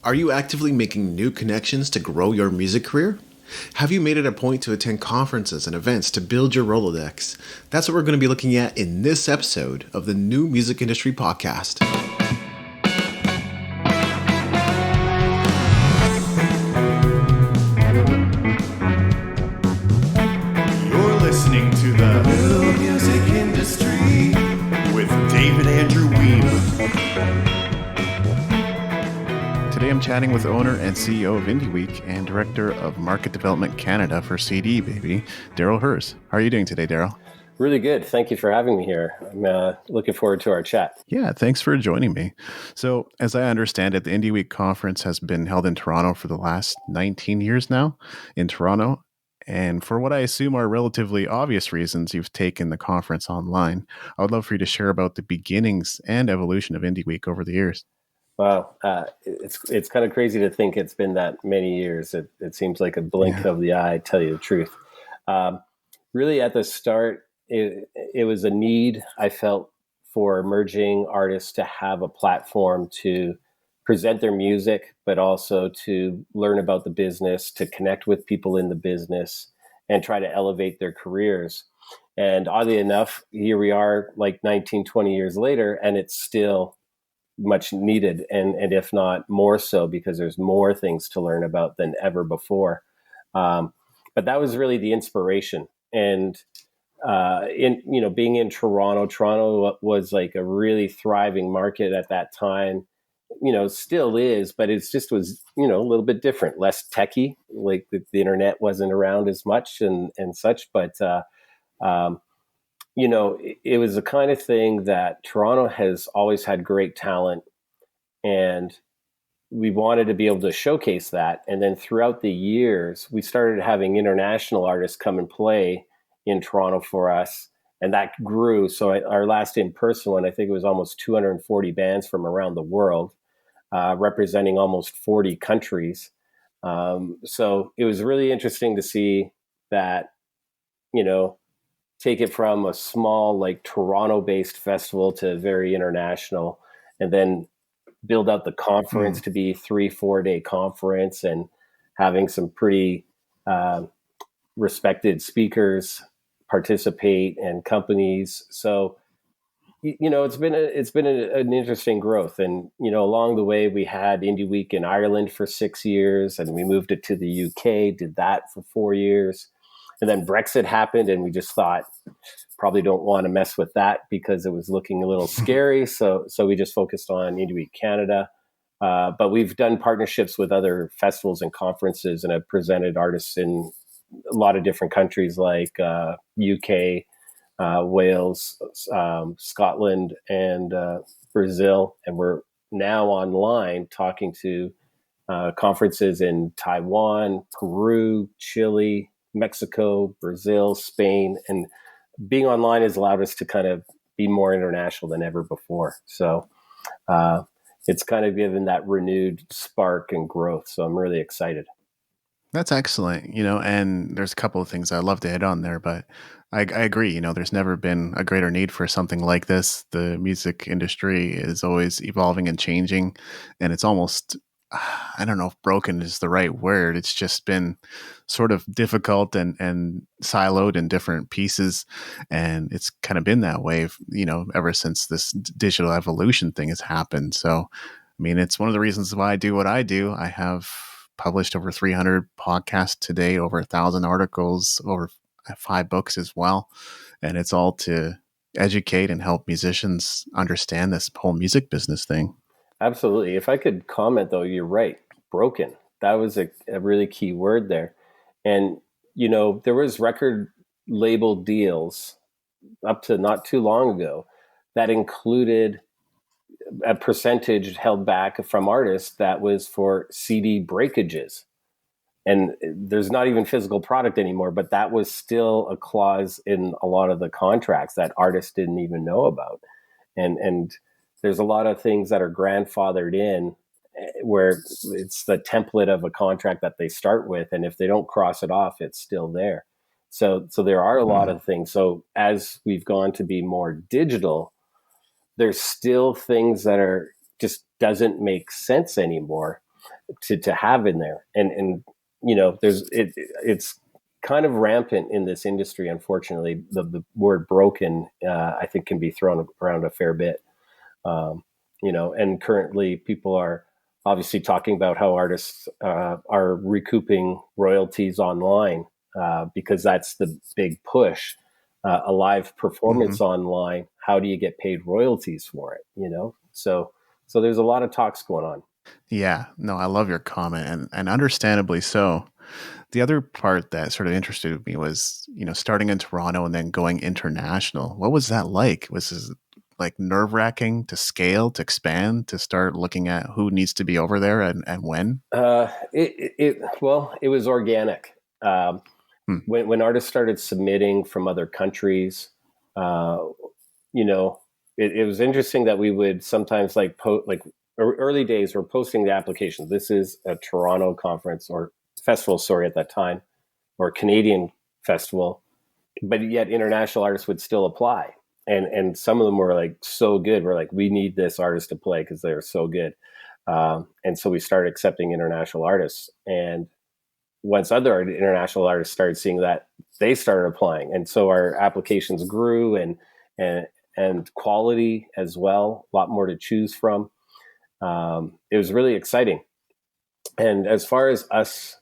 Are you actively making new connections to grow your music career? Have you made it a point to attend conferences and events to build your rolodex? That's what we're going to be looking at in this episode of the New Music Industry Podcast. You're listening to the New Music Industry with David Andrew Wiebe. Today I'm chatting with owner and CEO of Indie Week and Director of Market Development Canada for CD Baby, Darryl Hurs. How are you doing today, Darryl? Really good. Thank you for having me here. I'm looking forward to our chat. Yeah, thanks for joining me. So, as I understand it, the Indie Week conference has been held in Toronto for the last 19 years now in Toronto. And for what I assume are relatively obvious reasons, you've taken the conference online. I would love for you to share about the beginnings and evolution of Indie Week over the years. Wow, it's kind of crazy to think it's been that many years. It seems like a blink of the eye, tell you the truth. Really, at the start, it was a need I felt for emerging artists to have a platform to present their music, but also to learn about the business, to connect with people in the business, and try to elevate their careers. And oddly enough, here we are like 19, 20 years later, and it's still much needed, and if not more so, because there's more things to learn about than ever before. But that was really the inspiration. And being in Toronto was like a really thriving market at that time. Still is, but it just was a little bit different, less techy. Like the internet wasn't around as much and such, but it was the kind of thing that Toronto has always had great talent, and we wanted to be able to showcase that. And then throughout the years, we started having international artists come and play in Toronto for us, and that grew. So our last in-person one, I think it was almost 240 bands from around the world, representing almost 40 countries. So it was really interesting to see that, take it from a small, like Toronto-based festival to very international, and then build out the conference to be 3-4 day conference, and having some pretty respected speakers participate and companies. So, it's been an interesting growth. And, along the way, we had Indie Week in Ireland for 6 years, and we moved it to the UK, did that for 4 years. And then Brexit happened, and we just thought, probably don't want to mess with that because it was looking a little scary. So we just focused on Indie Week Canada. But we've done partnerships with other festivals and conferences, and have presented artists in a lot of different countries like UK, Wales, Scotland, and Brazil. And we're now online talking to conferences in Taiwan, Peru, Chile, Mexico, Brazil, Spain. And being online has allowed us to kind of be more international than ever before. So it's kind of given that renewed spark and growth. So I'm really excited. That's excellent, and there's a couple of things I'd love to hit on there, but I agree, there's never been a greater need for something like this. The music industry is always evolving and changing, and it's almost, I don't know if broken is the right word. It's just been sort of difficult and siloed in different pieces. And it's kind of been that way, ever since this digital evolution thing has happened. So, I mean, it's one of the reasons why I do what I do. I have published over 300 podcasts today, over 1,000 articles, over 5 books as well. And it's all to educate and help musicians understand this whole music business thing. Absolutely. If I could comment, though, you're right. Broken. That was a really key word there. And, there was record label deals up to not too long ago that included a percentage held back from artists that was for CD breakages. And there's not even physical product anymore, but that was still a clause in a lot of the contracts that artists didn't even know about. And there's a lot of things that are grandfathered in where it's the template of a contract that they start with. And if they don't cross it off, it's still there. So there are a lot of things. So as we've gone to be more digital, there's still things that are just doesn't make sense anymore. to have in there. And it's kind of rampant in this industry. Unfortunately, the word broken, I think, can be thrown around a fair bit. And currently people are obviously talking about how artists are recouping royalties online because that's the big push. A live performance online, how do you get paid royalties for it? So there's a lot of talks going on. Yeah, no, I love your comment, and understandably so. The other part that sort of interested me was, starting in Toronto and then going international. What was that like? Was it like nerve-wracking to scale, to expand, to start looking at who needs to be over there and when? It was organic. When artists started submitting from other countries, it was interesting that we would sometimes early days we're posting the application. This is a Toronto conference or festival, sorry, at that time, or Canadian festival, but yet international artists would still apply. And some of them were like so good. We're like, we need this artist to play because they're so good. And so we started accepting international artists. And once other international artists started seeing that, they started applying. And so our applications grew and quality as well, a lot more to choose from. It was really exciting. And as far as us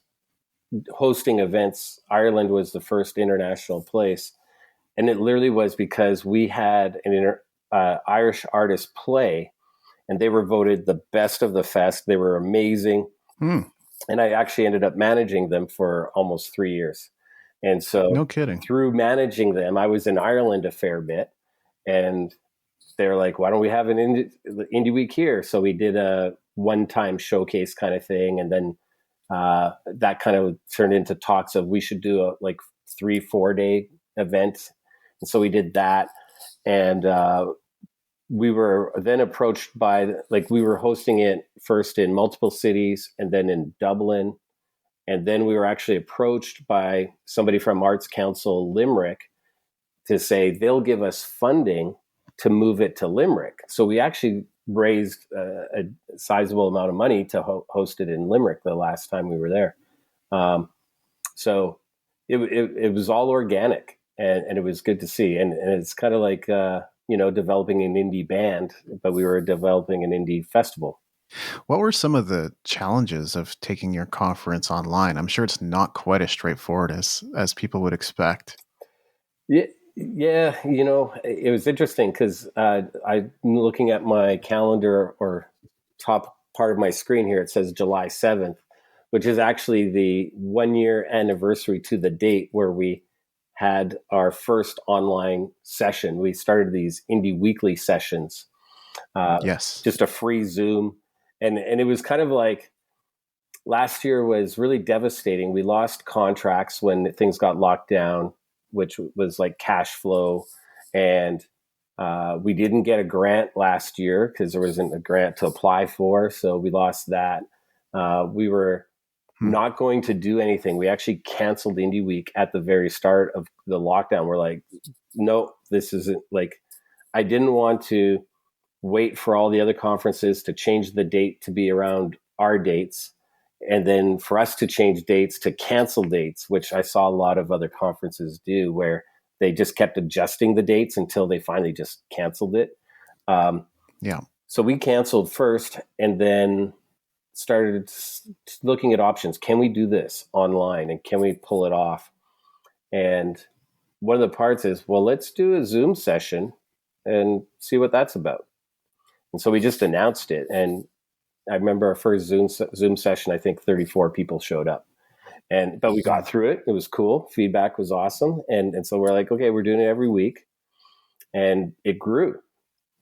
hosting events, Ireland was the first international place. And it literally was because we had an Irish artist play, and they were voted the best of the fest. They were amazing. And I actually ended up managing them for almost 3 years. And so No kidding. through managing them, I was in Ireland a fair bit. And they're like, why don't we have an indie week here? So we did a one-time showcase kind of thing. And then that kind of turned into talks of we should do a 3-4 day event. And so we did that. And we were then approached by, we were hosting it first in multiple cities and then in Dublin. And then we were actually approached by somebody from Arts Council Limerick to say they'll give us funding to move it to Limerick. So we actually raised a sizable amount of money to host it in Limerick the last time we were there. So it was all organic, and it was good to see. And it's kind of like, developing an indie band, but we were developing an indie festival. What were some of the challenges of taking your conference online? I'm sure it's not quite as straightforward as people would expect. Yeah, it was interesting because I'm looking at my calendar or top part of my screen here. It says July 7th, which is actually the 1-year anniversary to the date where we had our first online session. We started these indie weekly sessions. Yes. Just a free Zoom. And it was kind of like last year was really devastating. We lost contracts when things got locked down, which was like cash flow. And we didn't get a grant last year because there wasn't a grant to apply for. So we lost that. We were not going to do anything. We actually canceled Indie Week at the very start of the lockdown. We're like, no, this isn't I didn't want to wait for all the other conferences to change the date to be around our dates. And then for us to change dates to cancel dates, which I saw a lot of other conferences do, where they just kept adjusting the dates until they finally just canceled it. So we canceled first and then started looking at options. Can we do this online and can we pull it off? And one of the parts is, well, let's do a Zoom session and see what that's about. And so we just announced it. And I remember our first Zoom session, I think 34 people showed up. But we got through it. It was cool. Feedback was awesome. And so we're like, okay, we're doing it every week. And it grew.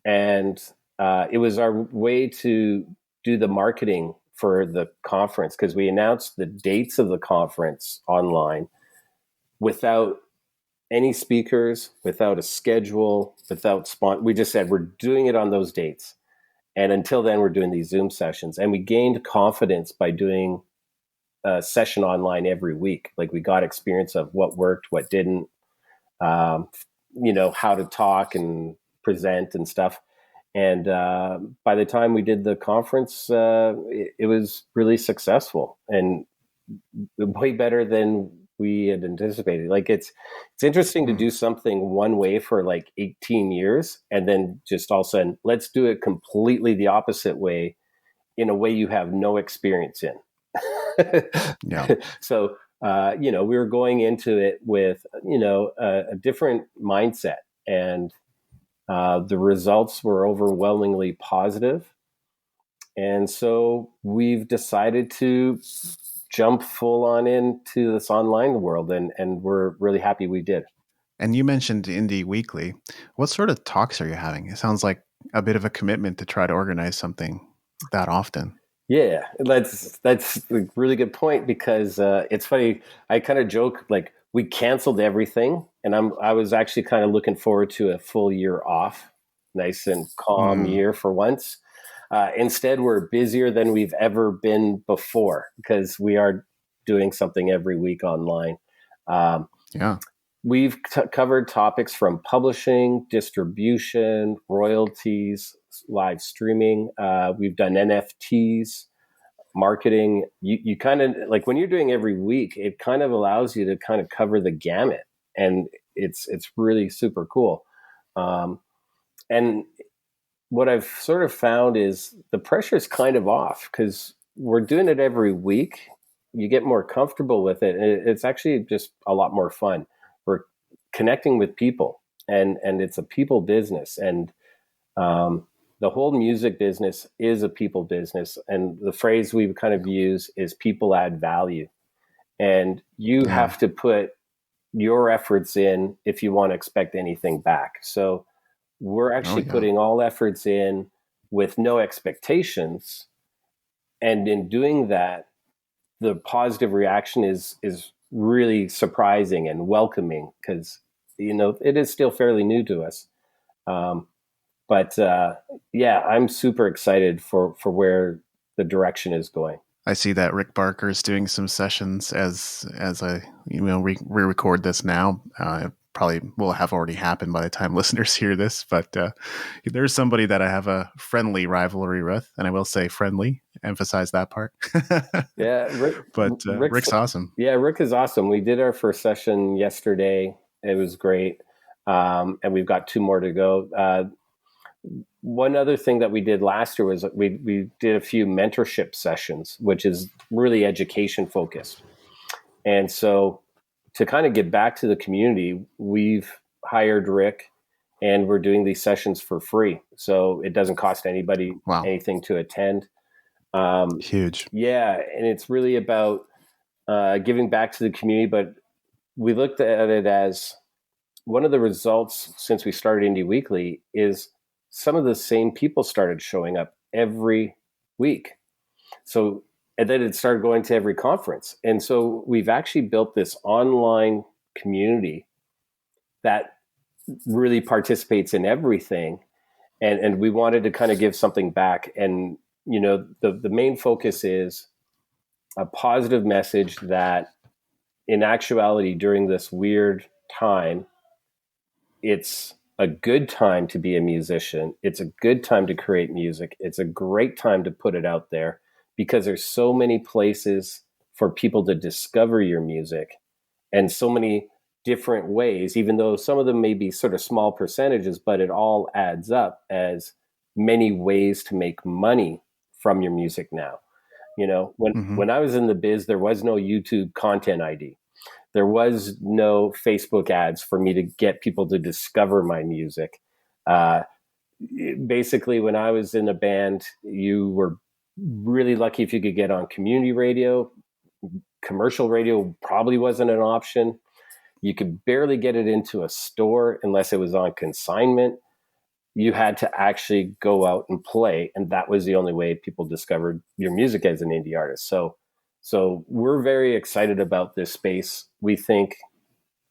And it was our way to do the marketing for the conference, because we announced the dates of the conference online without any speakers, without a schedule, without we just said, we're doing it on those dates. And until then, we're doing these Zoom sessions. And we gained confidence by doing a session online every week. We got experience of what worked, what didn't, how to talk and present and stuff. And by the time we did the conference, it was really successful and way better than we had anticipated. Like it's interesting to do something one way for like 18 years and then just all of a sudden, let's do it completely the opposite way in a way you have no experience in. Yeah. So, we were going into it with, a different mindset, and the results were overwhelmingly positive. And so we've decided to jump full on into this online world, and we're really happy we did. And you mentioned Indie Weekly. What sort of talks are you having? It sounds like a bit of a commitment to try to organize something that often. Yeah, that's a really good point, because it's funny. I kind of joke like we canceled everything, and I was actually kind of looking forward to a full year off, nice and calm year for once. Instead, we're busier than we've ever been before because we are doing something every week online. Yeah. We've covered topics from publishing, distribution, royalties, live streaming. We've done NFTs, marketing. You kind of like when you're doing every week, it kind of allows you to kind of cover the gamut, and it's really super cool. And what I've sort of found is the pressure is kind of off because we're doing it every week. You get more comfortable with it, and it's actually just a lot more fun. We're connecting with people, and it's a people business, and the whole music business is a people business. And the phrase we kind of use is people add value, and you have to put your efforts in if you want to expect anything back. So we're actually putting all efforts in with no expectations. And in doing that, the positive reaction is really surprising and welcoming because, it is still fairly new to us. But I'm super excited for where the direction is going. I see that Rick Barker's doing some sessions as I we record this now. Probably will have already happened by the time listeners hear this, but there's somebody that I have a friendly rivalry with, and I will say friendly, emphasize that part. Yeah, Rick's awesome. Yeah, Rick is awesome. We did our first session yesterday. It was great, and we've got 2 more to go. One other thing that we did last year was we did a few mentorship sessions, which is really education focused. And so to kind of get back to the community, we've hired Rick, and we're doing these sessions for free. So it doesn't cost anybody anything to attend. Huge. Yeah. And it's really about giving back to the community. But we looked at it as one of the results since we started Indie Weekly is some of the same people started showing up every week. So, and then it started going to every conference. And so we've actually built this online community that really participates in everything. And we wanted to kind of give something back. And, the main focus is a positive message that in actuality, during this weird time, it's a good time to be a musician. It's a good time to create music. It's a great time to put it out there because there's so many places for people to discover your music and so many different ways, even though some of them may be sort of small percentages, but it all adds up as many ways to make money from your music now. When I was in the biz, there was no YouTube content ID. There was no Facebook ads for me to get people to discover my music. Basically, when I was in a band, you were really lucky if you could get on community radio. Commercial radio probably wasn't an option. You could barely get it into a store unless it was on consignment. You had to actually go out and play, and that was the only way people discovered your music as an indie artist. So we're very excited about this space. We think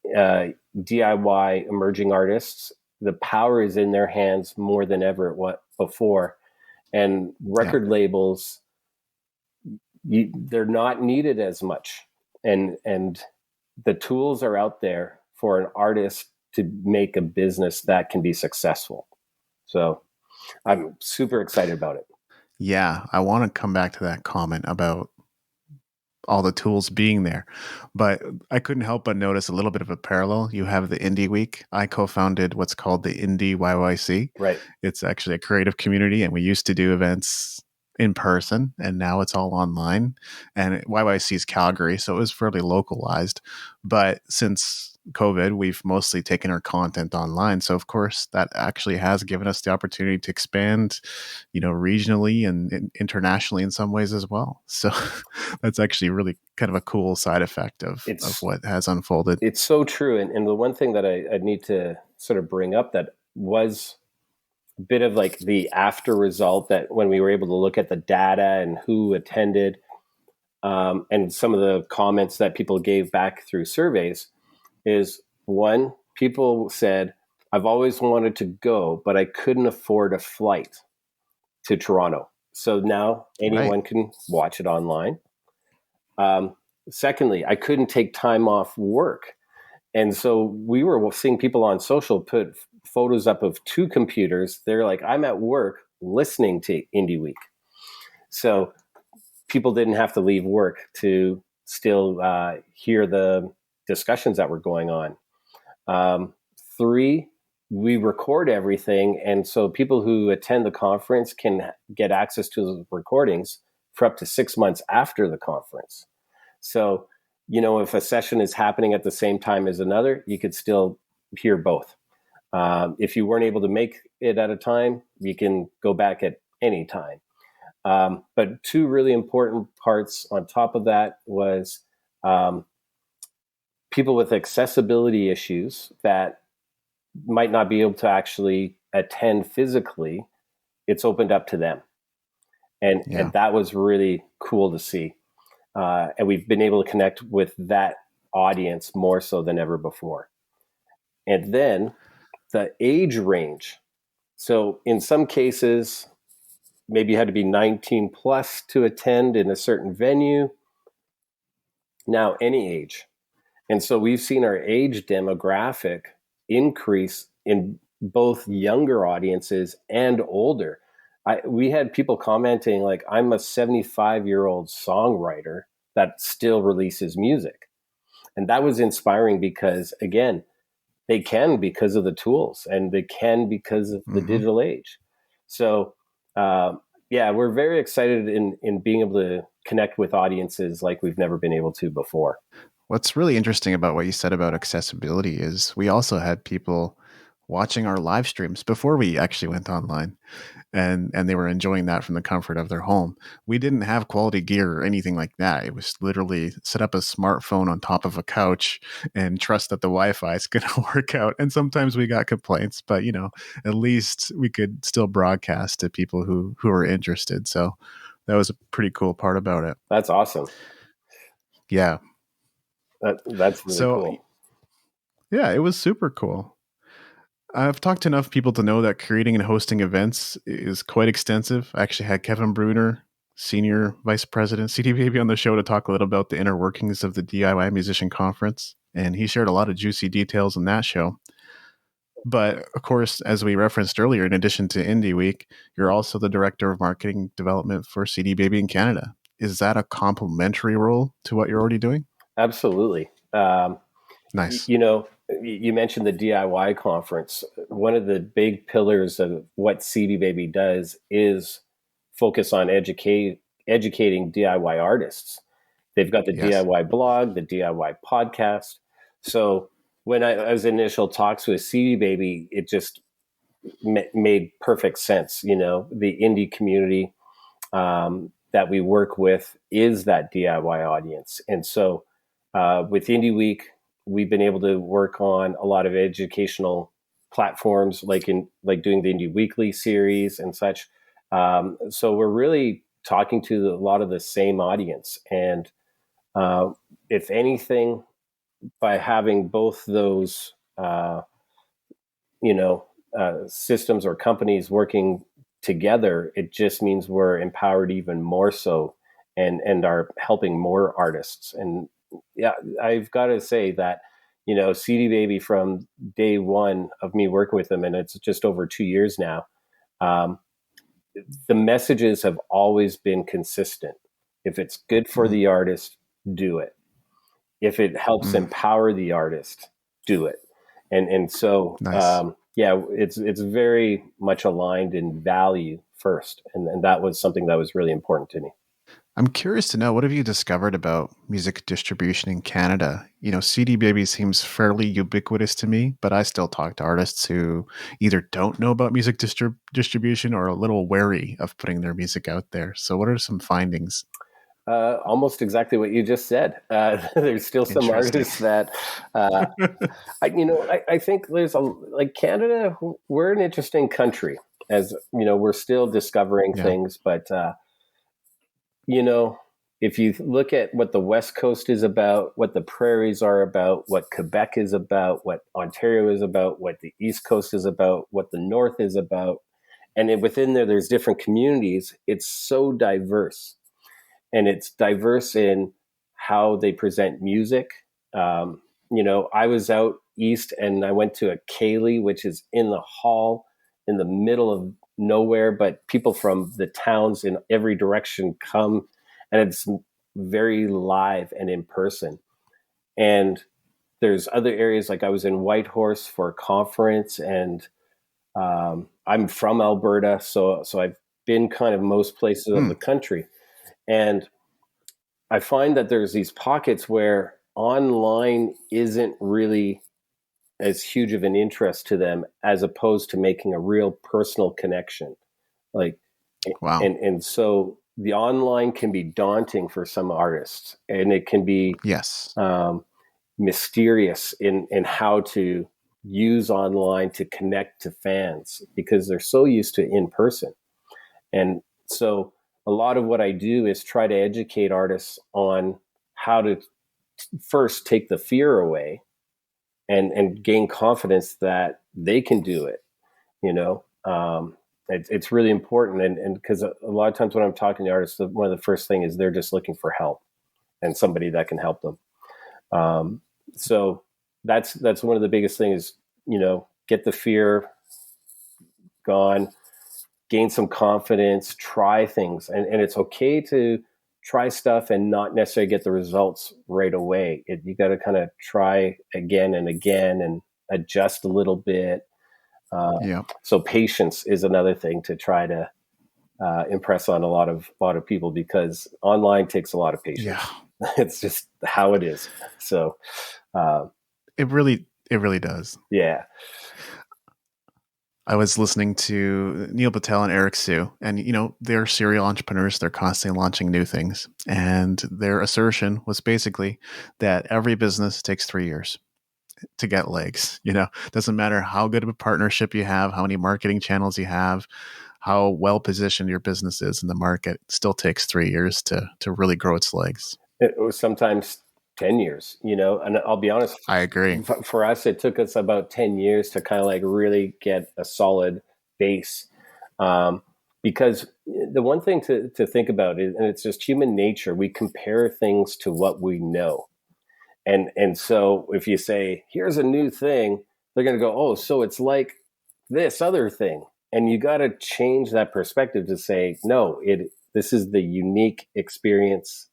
DIY emerging artists, the power is in their hands more than ever before. And record labels, they're not needed as much. And the tools are out there for an artist to make a business that can be successful. So I'm super excited about it. Yeah, I want to come back to that comment about all the tools being there. But I couldn't help but notice a little bit of a parallel. You have the Indie Week. I co-founded what's called the Indie YYC. Right. It's actually a creative community, and we used to do events in person, and now it's all online. And YYC is Calgary, so it was fairly localized. But since COVID, we've mostly taken our content online. So of course, that actually has given us the opportunity to expand, regionally and internationally in some ways as well. So that's actually really kind of a cool side effect of what has unfolded. It's so true. And the one thing that I need to sort of bring up that was a bit of like the after result, that when we were able to look at the data and who attended, and some of the comments that people gave back through surveys, is one, people said, I've always wanted to go, but I couldn't afford a flight to Toronto. So now anyone can watch it online. Secondly, I couldn't take time off work. And so we were seeing people on social put photos up of 2 computers. They're like, I'm at work listening to Indie Week. So people didn't have to leave work to still hear the discussions that were going on. 3, we record everything. And so people who attend the conference can get access to the recordings for up to 6 months after the conference. So, if a session is happening at the same time as another, you could still hear both. If you weren't able to make it at a time, you can go back at any time. But 2 really important parts on top of that was people with accessibility issues that might not be able to actually attend physically. It's opened up to them. And that was really cool to see. And we've been able to connect with that audience more so than ever before. And then the age range. So in some cases, maybe you had to be 19 plus to attend in a certain venue. Now, any age. And so we've seen our age demographic increase in both younger audiences and older. We had people commenting like, I'm a 75-year-old songwriter that still releases music. And that was inspiring because, again, they can because of the tools, and they can because of the digital age. So, we're very excited in being able to connect with audiences like we've never been able to before. What's really interesting about what you said about accessibility is we also had people watching our live streams before we actually went online, and they were enjoying that from the comfort of their home. We didn't have quality gear or anything like that. It was literally set up a smartphone on top of a couch and trust that the Wi-Fi is going to work out. And sometimes we got complaints, but at least we could still broadcast to people who are interested. So that was a pretty cool part about it. That's awesome. Yeah. That's really cool. Yeah, it was super cool. I've talked to enough people to know that creating and hosting events is quite extensive. I actually had Kevin Bruner, Senior Vice President, CD Baby, on the show to talk a little about the inner workings of the DIY Musician Conference, and he shared a lot of juicy details in that show. But, of course, as we referenced earlier, in addition to Indie Week, you're also the Director of Marketing Development for CD Baby in Canada. Is that a complementary role to what you're already doing? Absolutely. Nice. You mentioned the DIY conference. One of the big pillars of what CD Baby does is focus on educating DIY artists. They've got the DIY blog, the DIY podcast. So when I was in initial talks with CD Baby, it just made perfect sense. The indie community that we work with is that DIY audience. And so with Indie Week, we've been able to work on a lot of educational platforms, like doing the Indie Weekly series and such. So we're really talking to a lot of the same audience. And if anything, by having both those, systems or companies working together, it just means we're empowered even more so, and are helping more artists. And yeah, I've got to say that, CD Baby, from day one of me working with them, and it's just over 2 years now, Um, the messages have always been consistent. If it's good for Mm, the artist, do it. If it helps mm, empower the artist, do it. And so nice. yeah, it's very much aligned in value first, and that was something that was really important to me. I'm curious to know, what have you discovered about music distribution in Canada? CD Baby seems fairly ubiquitous to me, but I still talk to artists who either don't know about music distribution or are a little wary of putting their music out there. So, what are some findings? Almost exactly what you just said. There's still some Interesting. artists that uh, I think there's like Canada. We're an interesting country, as we're still discovering Yeah. things. But you know, if you look at what the West Coast is about, what the prairies are about, what Quebec is about, what Ontario is about, what the East Coast is about, what the North is about, and within there, there's different communities. It's so diverse, and it's diverse in how they present music. I was out east and I went to a Kaylee, which is in the hall in the middle of nowhere, but people from the towns in every direction come, and it's very live and in person. And there's other areas, like I was in Whitehorse for a conference, and I'm from Alberta, so I've been kind of most places of Hmm. the country. And I find that there's these pockets where online isn't really as huge of an interest to them as opposed to making a real personal connection. Like, Wow. and so the online can be daunting for some artists, and it can be Yes. mysterious in how to use online to connect to fans because they're so used to in person. And so a lot of what I do is try to educate artists on how to first take the fear away and gain confidence that they can do it. You know, it's really important. And because a lot of times when I'm talking to artists, one of the first thing is they're just looking for help and somebody that can help them. Um, so that's one of the biggest things, get the fear gone, gain some confidence, try things. And it's okay to try stuff and not necessarily get the results right away. You got to kind of try again and again and adjust a little bit. Yeah. So patience is another thing to try to impress on a lot of people, because online takes a lot of Yeah. patience. It's just how it is. So uh, It really does. yeah. I was listening to Neil Patel and Eric Sue, and they're serial entrepreneurs. They're constantly launching new things, and their assertion was basically that every business takes 3 years to get legs. Doesn't matter how good of a partnership you have, how many marketing channels you have, how well positioned your business is in the market. It still takes 3 years to really grow its legs. It was sometimes 10 years, and I'll be honest, I agree. for us, it took us about 10 years to kind of like really get a solid base. Um, because the one thing to think about is, and it's just human nature, we compare things to what we know. And so if you say, here's a new thing, they're going to go, oh, so it's like this other thing. And you got to change that perspective to say, no, this is the unique experience,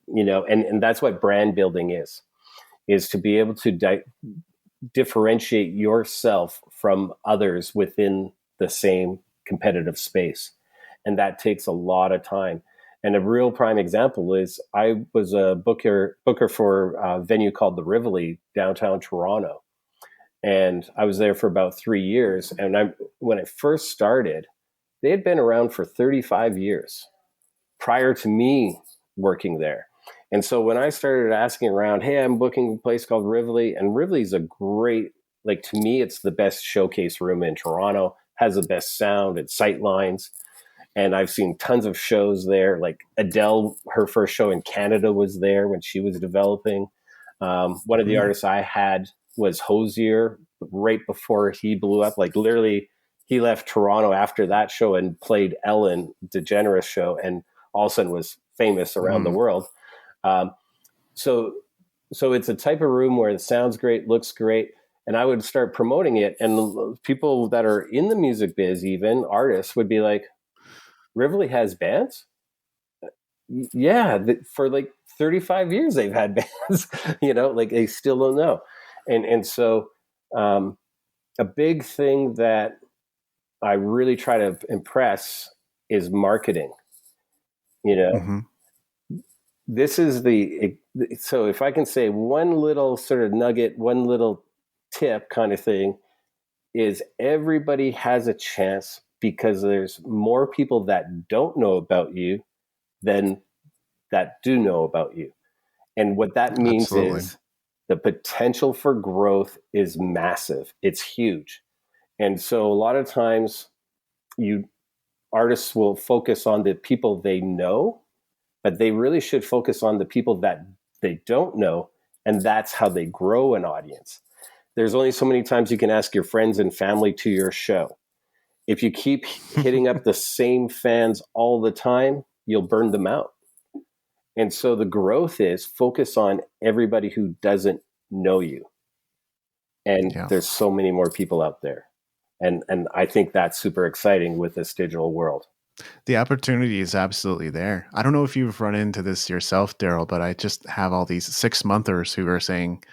and that's what brand building is to be able to differentiate yourself from others within the same competitive space. And that takes a lot of time. And a real prime example is I was a booker for a venue called the Rivoli downtown Toronto. And I was there for about 3 years. And when I first started, they had been around for 35 years prior to me working there. And so when I started asking around, hey, I'm booking a place called Rivoli, and Rivoli's a great, like, to me, it's the best showcase room in Toronto, has the best sound and sight lines. And I've seen tons of shows there. Like Adele, her first show in Canada was there when she was developing. One of the Mm, artists I had was Hosier right before he blew up. Like literally, he left Toronto after that show and played Ellen DeGeneres show, and all of a sudden was famous around the mm, world. Um, so, so it's a type of room where it sounds great, looks great, And I would start promoting it, and people that are in the music biz, even artists, would be like, Rivoli has bands? Yeah, for like 35 years they've had bands, like they still don't know. And so a big thing that I really try to impress is marketing. Mm-hmm. This is so if I can say one little sort of nugget, one little tip kind of thing, is everybody has a chance, because there's more people that don't know about you than that do know about you. And what that means Absolutely. is the potential for growth is massive. It's huge. And so a lot of times artists will focus on the people they know, but they really should focus on the people that they don't know. And that's how they grow an audience. There's only so many times you can ask your friends and family to your show. If you keep hitting up the same fans all the time, you'll burn them out. And so the growth is focus on everybody who doesn't know you. And Yeah. there's so many more people out there. And I think that's super exciting with this digital world. The opportunity is absolutely there. I don't know if you've run into this yourself, Darryl, but I just have all these 6-monthers who are saying,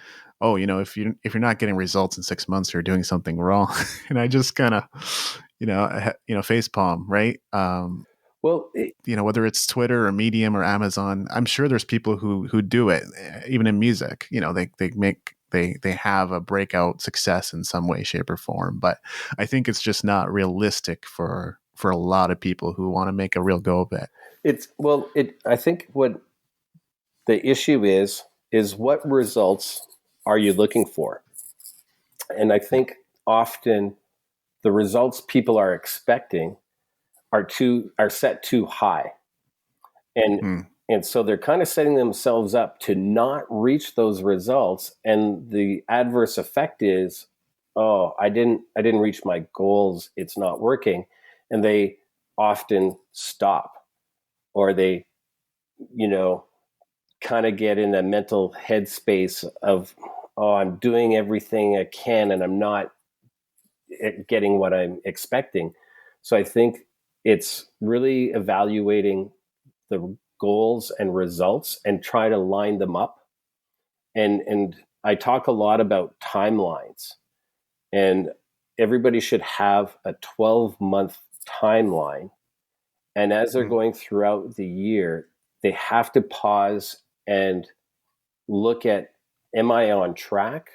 "Oh, if you're not getting results in 6 months, you're doing something wrong." And I just kind of, face palm, right? Well, Whether it's Twitter or Medium or Amazon, I'm sure there's people who do it, even in music. They have a breakout success in some way, shape, or form. But I think it's just not realistic for a lot of people who want to make a real go of it. I think what the issue is what results are you looking for? And I think often the results people are expecting are set too high. And so they're kind of setting themselves up to not reach those results. And the adverse effect is, oh, I didn't reach my goals. It's not working. And they often stop, or they, kind of get in a mental headspace of, oh, I'm doing everything I can and I'm not getting what I'm expecting. So I think it's really evaluating the goals and results and try to line them up. And I talk a lot about timelines, and everybody should have a 12-month timeline. And as they're going throughout the year, they have to pause and look at, am I on track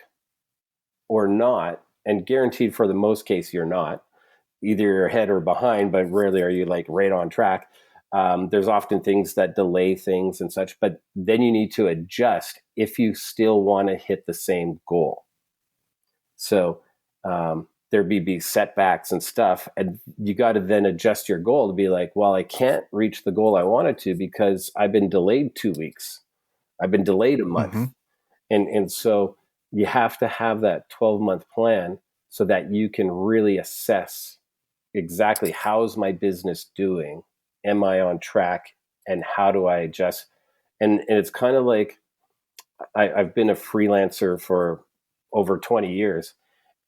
or not? And guaranteed for the most case, you're not. Either you're ahead or behind, but rarely are you like right on track. There's often things that delay things and such, but then you need to adjust if you still want to hit the same goal. So there be setbacks and stuff, and you got to then adjust your goal to be like, well, I can't reach the goal I wanted to because I've been delayed 2 weeks. I've been delayed a month. Mm-hmm. And so you have to have that 12-month plan so that you can really assess exactly, how is my business doing? Am I on track? And how do I adjust? And it's kind of like, I've been a freelancer for over 20 years,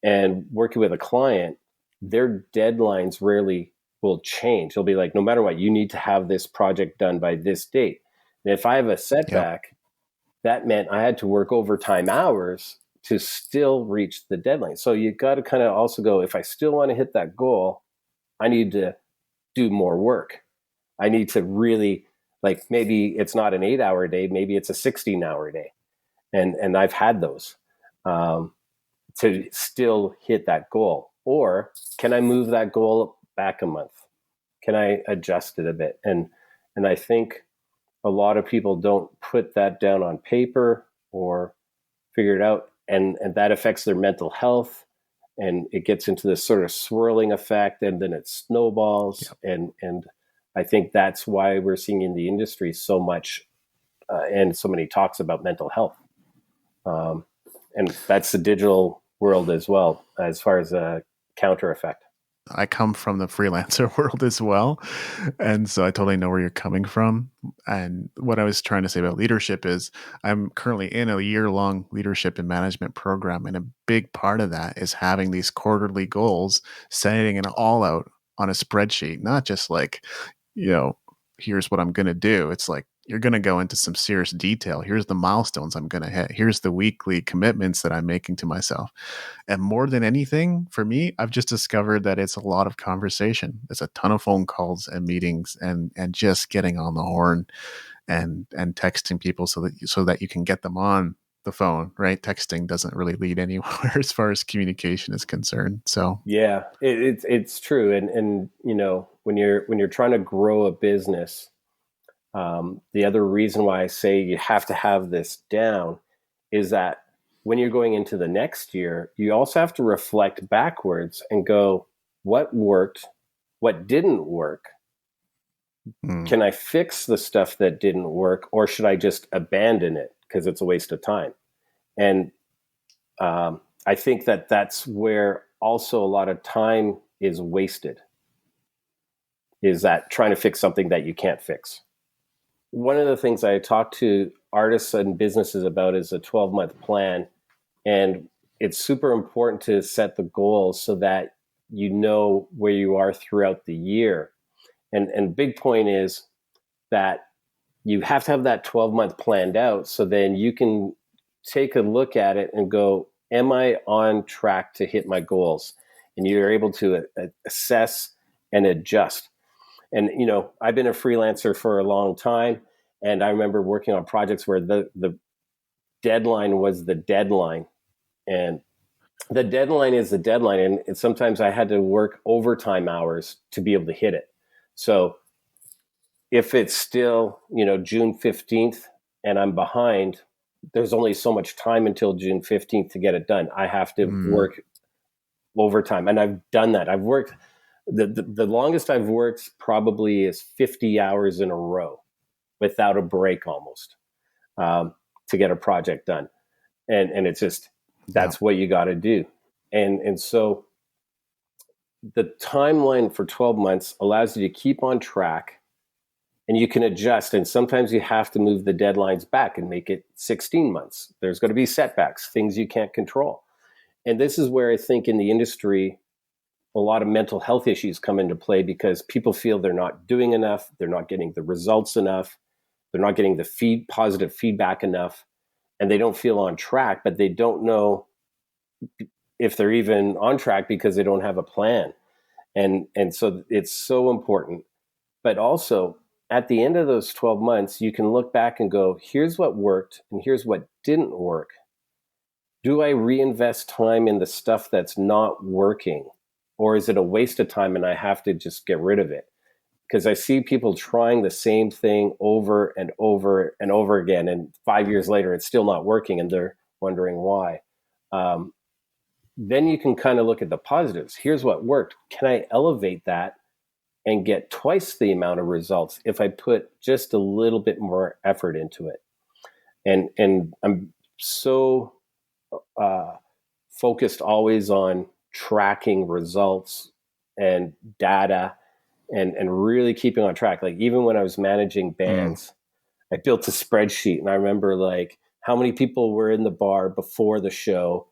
and working with a client, their deadlines rarely will change. They'll be like, no matter what, you need to have this project done by this date. And if I have a setback, that meant I had to work overtime hours to still reach the deadline. So you got to kind of also go, if I still want to hit that goal, I need to do more work. I need to really, like, maybe it's not an 8-hour day, maybe it's a 16-hour day. And I've had those to still hit that goal. Or can I move that goal back a month? Can I adjust it a bit? And I think a lot of people don't put that down on paper or figure it out. And that affects their mental health. And it gets into this sort of swirling effect, and then it snowballs. Yep. And I think that's why we're seeing in the industry so much and so many talks about mental health. And that's the digital world as well, as far as a counter effect. I come from the freelancer world as well. And so I totally know where you're coming from. And what I was trying to say about leadership is I'm currently in a year-long leadership and management program. And a big part of that is having these quarterly goals, setting it all out on a spreadsheet, not just like, you know, here's what I'm going to do. It's like, you're going to go into some serious detail. Here's the milestones I'm going to hit. Here's the weekly commitments that I'm making to myself. And more than anything, for me, I've just discovered that it's a lot of conversation. It's a ton of phone calls and meetings and just getting on the horn and texting people so that you can get them on the phone, right? Texting doesn't really lead anywhere as far as communication is concerned. So Yeah, it's true. And when you're trying to grow a business, the other reason why I say you have to have this down is that when you're going into the next year, you also have to reflect backwards and go, what worked, what didn't work? Can I fix the stuff that didn't work, or should I just abandon it because it's a waste of time? And I think that that's where also a lot of time is wasted, is that trying to fix something that you can't fix. One of the things I talk to artists and businesses about is a 12-month plan. And it's super important to set the goals so that you know where you are throughout the year. And big point is that you have to have that 12-month planned out, so then you can take a look at it and go, am I on track to hit my goals? And you're able to assess and adjust. And, I've been a freelancer for a long time. And I remember working on projects where the deadline was the deadline. And the deadline is the deadline. And sometimes I had to work overtime hours to be able to hit it. So if it's still, June 15th and I'm behind, there's only so much time until June 15th to get it done. I have to work overtime. And I've done that. I've worked, the longest I've worked probably is 50 hours in a row without a break almost, to get a project done. And it's just, that's what you got to do. And so the timeline for 12 months allows you to keep on track, and you can adjust. And sometimes you have to move the deadlines back and make it 16 months. There's going to be setbacks, things you can't control. And this is where I think in the industry, a lot of mental health issues come into play, because people feel they're not doing enough. They're not getting the results enough. They're not getting the positive feedback enough, and they don't feel on track, but they don't know if they're even on track because they don't have a plan. And so it's so important. But also, at the end of those 12 months, you can look back and go, here's what worked and here's what didn't work. Do I reinvest time in the stuff that's not working? Or is it a waste of time and I have to just get rid of it? Because I see people trying the same thing over and over and over again, and 5 years later, it's still not working, and they're wondering why. Then you can kind of look at the positives. Here's what worked. Can I elevate that and get twice the amount of results if I put just a little bit more effort into it? And I'm so focused always on tracking results and data and really keeping on track. Like even when I was managing bands, I built a spreadsheet, and I remember like how many people were in the bar before the show,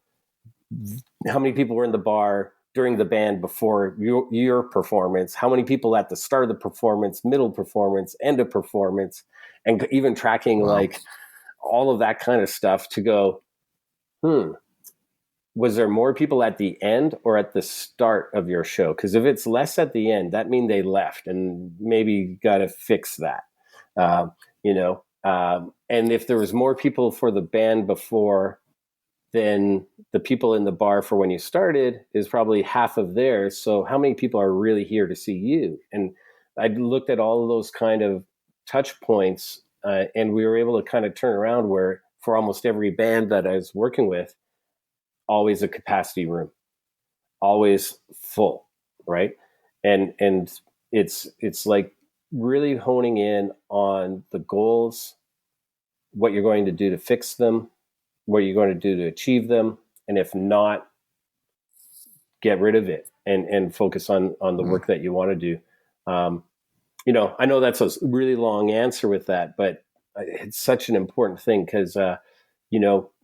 how many people were in the bar during the band before your performance, how many people at the start of the performance, middle performance, end of performance, and even tracking like all of that kind of stuff to go, was there more people at the end or at the start of your show? Because if it's less at the end, that means they left, and maybe you got to fix that, and if there was more people for the band before, then the people in the bar for when you started is probably half of theirs. So how many people are really here to see you? And I looked at all of those kind of touch points, and we were able to kind of turn around where for almost every band that I was working with, always a capacity room, always full, right? And it's like really honing in on the goals, what you're going to do to fix them, what you're going to do to achieve them, and if not, get rid of it and focus on the work that you want to do. I know that's a really long answer with that, but it's such an important thing because,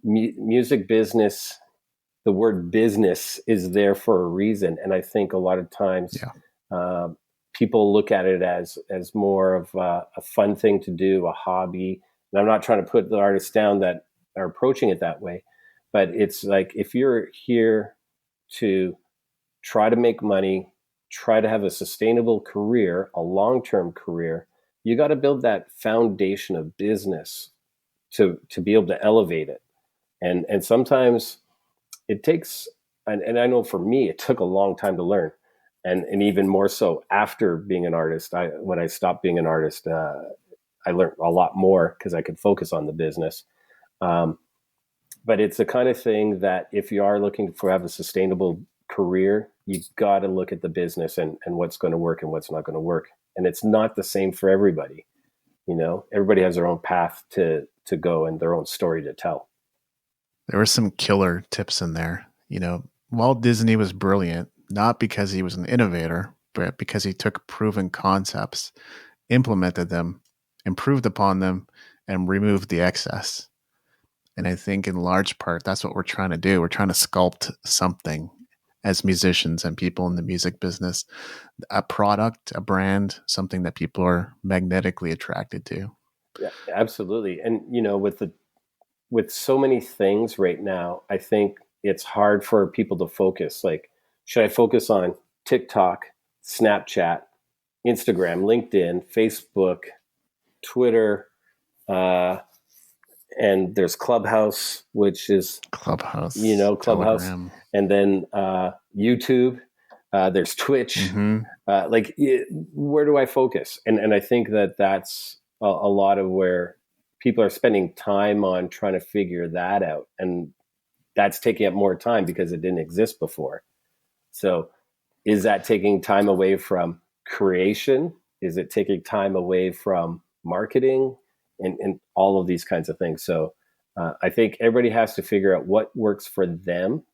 music business, the word business is there for a reason. And I think a lot of times people look at it as more of a fun thing to do, a hobby. And I'm not trying to put the artists down that are approaching it that way, but it's like, if you're here to try to make money, try to have a sustainable career, a long-term career, you got to build that foundation of business to be able to elevate it. And sometimes it takes, and I know for me, it took a long time to learn. And even more so after being an artist. When I stopped being an artist, I learned a lot more because I could focus on the business. But it's the kind of thing that if you are looking for have a sustainable career, you got to look at the business and what's going to work and what's not going to work. And it's not the same for everybody. Everybody has their own path to go and their own story to tell. There were some killer tips in there. Walt Disney was brilliant, not because he was an innovator, but because he took proven concepts, implemented them, improved upon them, and removed the excess. And I think in large part, that's what we're trying to do. We're trying to sculpt something as musicians and people in the music business, a product, a brand, something that people are magnetically attracted to. Yeah, absolutely. And, with so many things right now, I think it's hard for people to focus. Like, should I focus on TikTok, Snapchat, Instagram, LinkedIn, Facebook, Twitter, and there's Clubhouse, which is Clubhouse, Telegram. And then YouTube. There's Twitch. Mm-hmm. Where do I focus? And I think that's a lot of where people are spending time on trying to figure that out, and that's taking up more time because it didn't exist before. So, is that taking time away from creation? Is it taking time away from marketing? And all of these kinds of things. So I think everybody has to figure out what works for them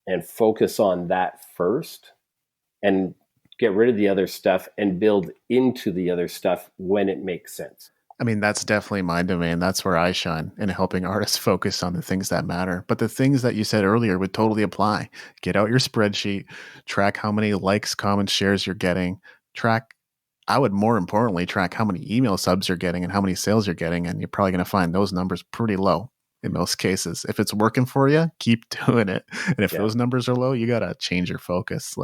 and focus on that first and get rid of the other stuff and build into the other stuff when it makes sense. I mean, that's definitely my domain. That's where I shine in helping artists focus on the things that matter. But the things that you said earlier would totally apply. Get out your spreadsheet, track how many likes, comments, shares you're getting, I would more importantly track how many email subs you're getting and how many sales you're getting. And you're probably going to find those numbers pretty low in most cases. If it's working for you, keep doing it. And if those numbers are low, you got to change your focus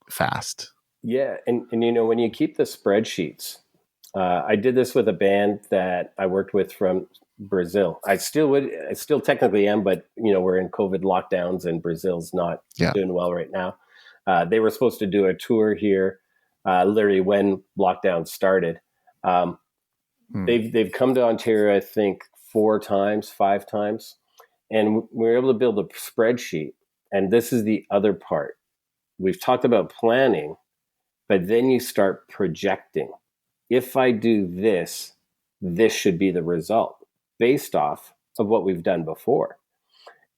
fast. Yeah. And when you keep the spreadsheets, I did this with a band that I worked with from Brazil. I still technically am, but we're in COVID lockdowns and Brazil's not doing well right now. They were supposed to do a tour here. Literally when lockdown started. They've come to Ontario, I think 5 times. And we were able to build a spreadsheet. And this is the other part. We've talked about planning, but then you start projecting. If I do this should be the result based off of what we've done before.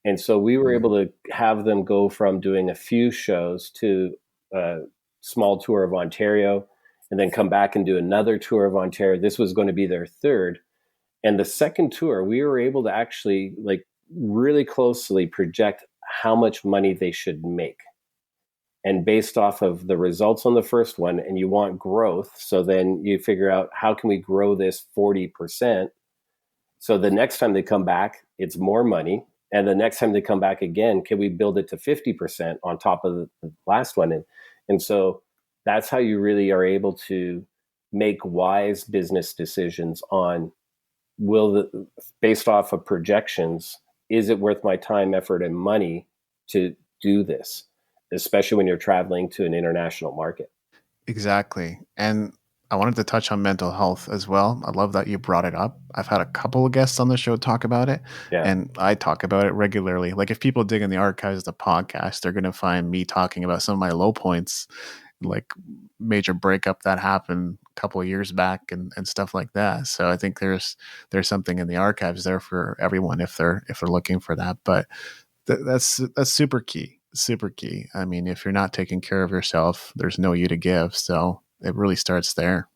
And so we were able to have them go from doing a few shows to small tour of Ontario and then come back and do another tour of Ontario. This was going to be their third. And the second tour, we were able to actually really closely project how much money they should make. And based off of the results on the first one, and you want growth. So then you figure out how can we grow this 40%. So the next time they come back, it's more money. And the next time they come back again, can we build it to 50% on top of the last one? And so that's how you really are able to make wise business decisions on based off of projections, is it worth my time, effort, and money to do this, especially when you're traveling to an international market? Exactly. And I wanted to touch on mental health as well. I love that you brought it up. I've had a couple of guests on the show talk about it, and I talk about it regularly. If people dig in the archives of the podcast, they're going to find me talking about some of my low points, like major breakup that happened a couple of years back and stuff like that. So I think there's something in the archives there for everyone if they're looking for that. But that's super key. super key. I mean, if you're not taking care of yourself, there's no you to give. So it really starts there.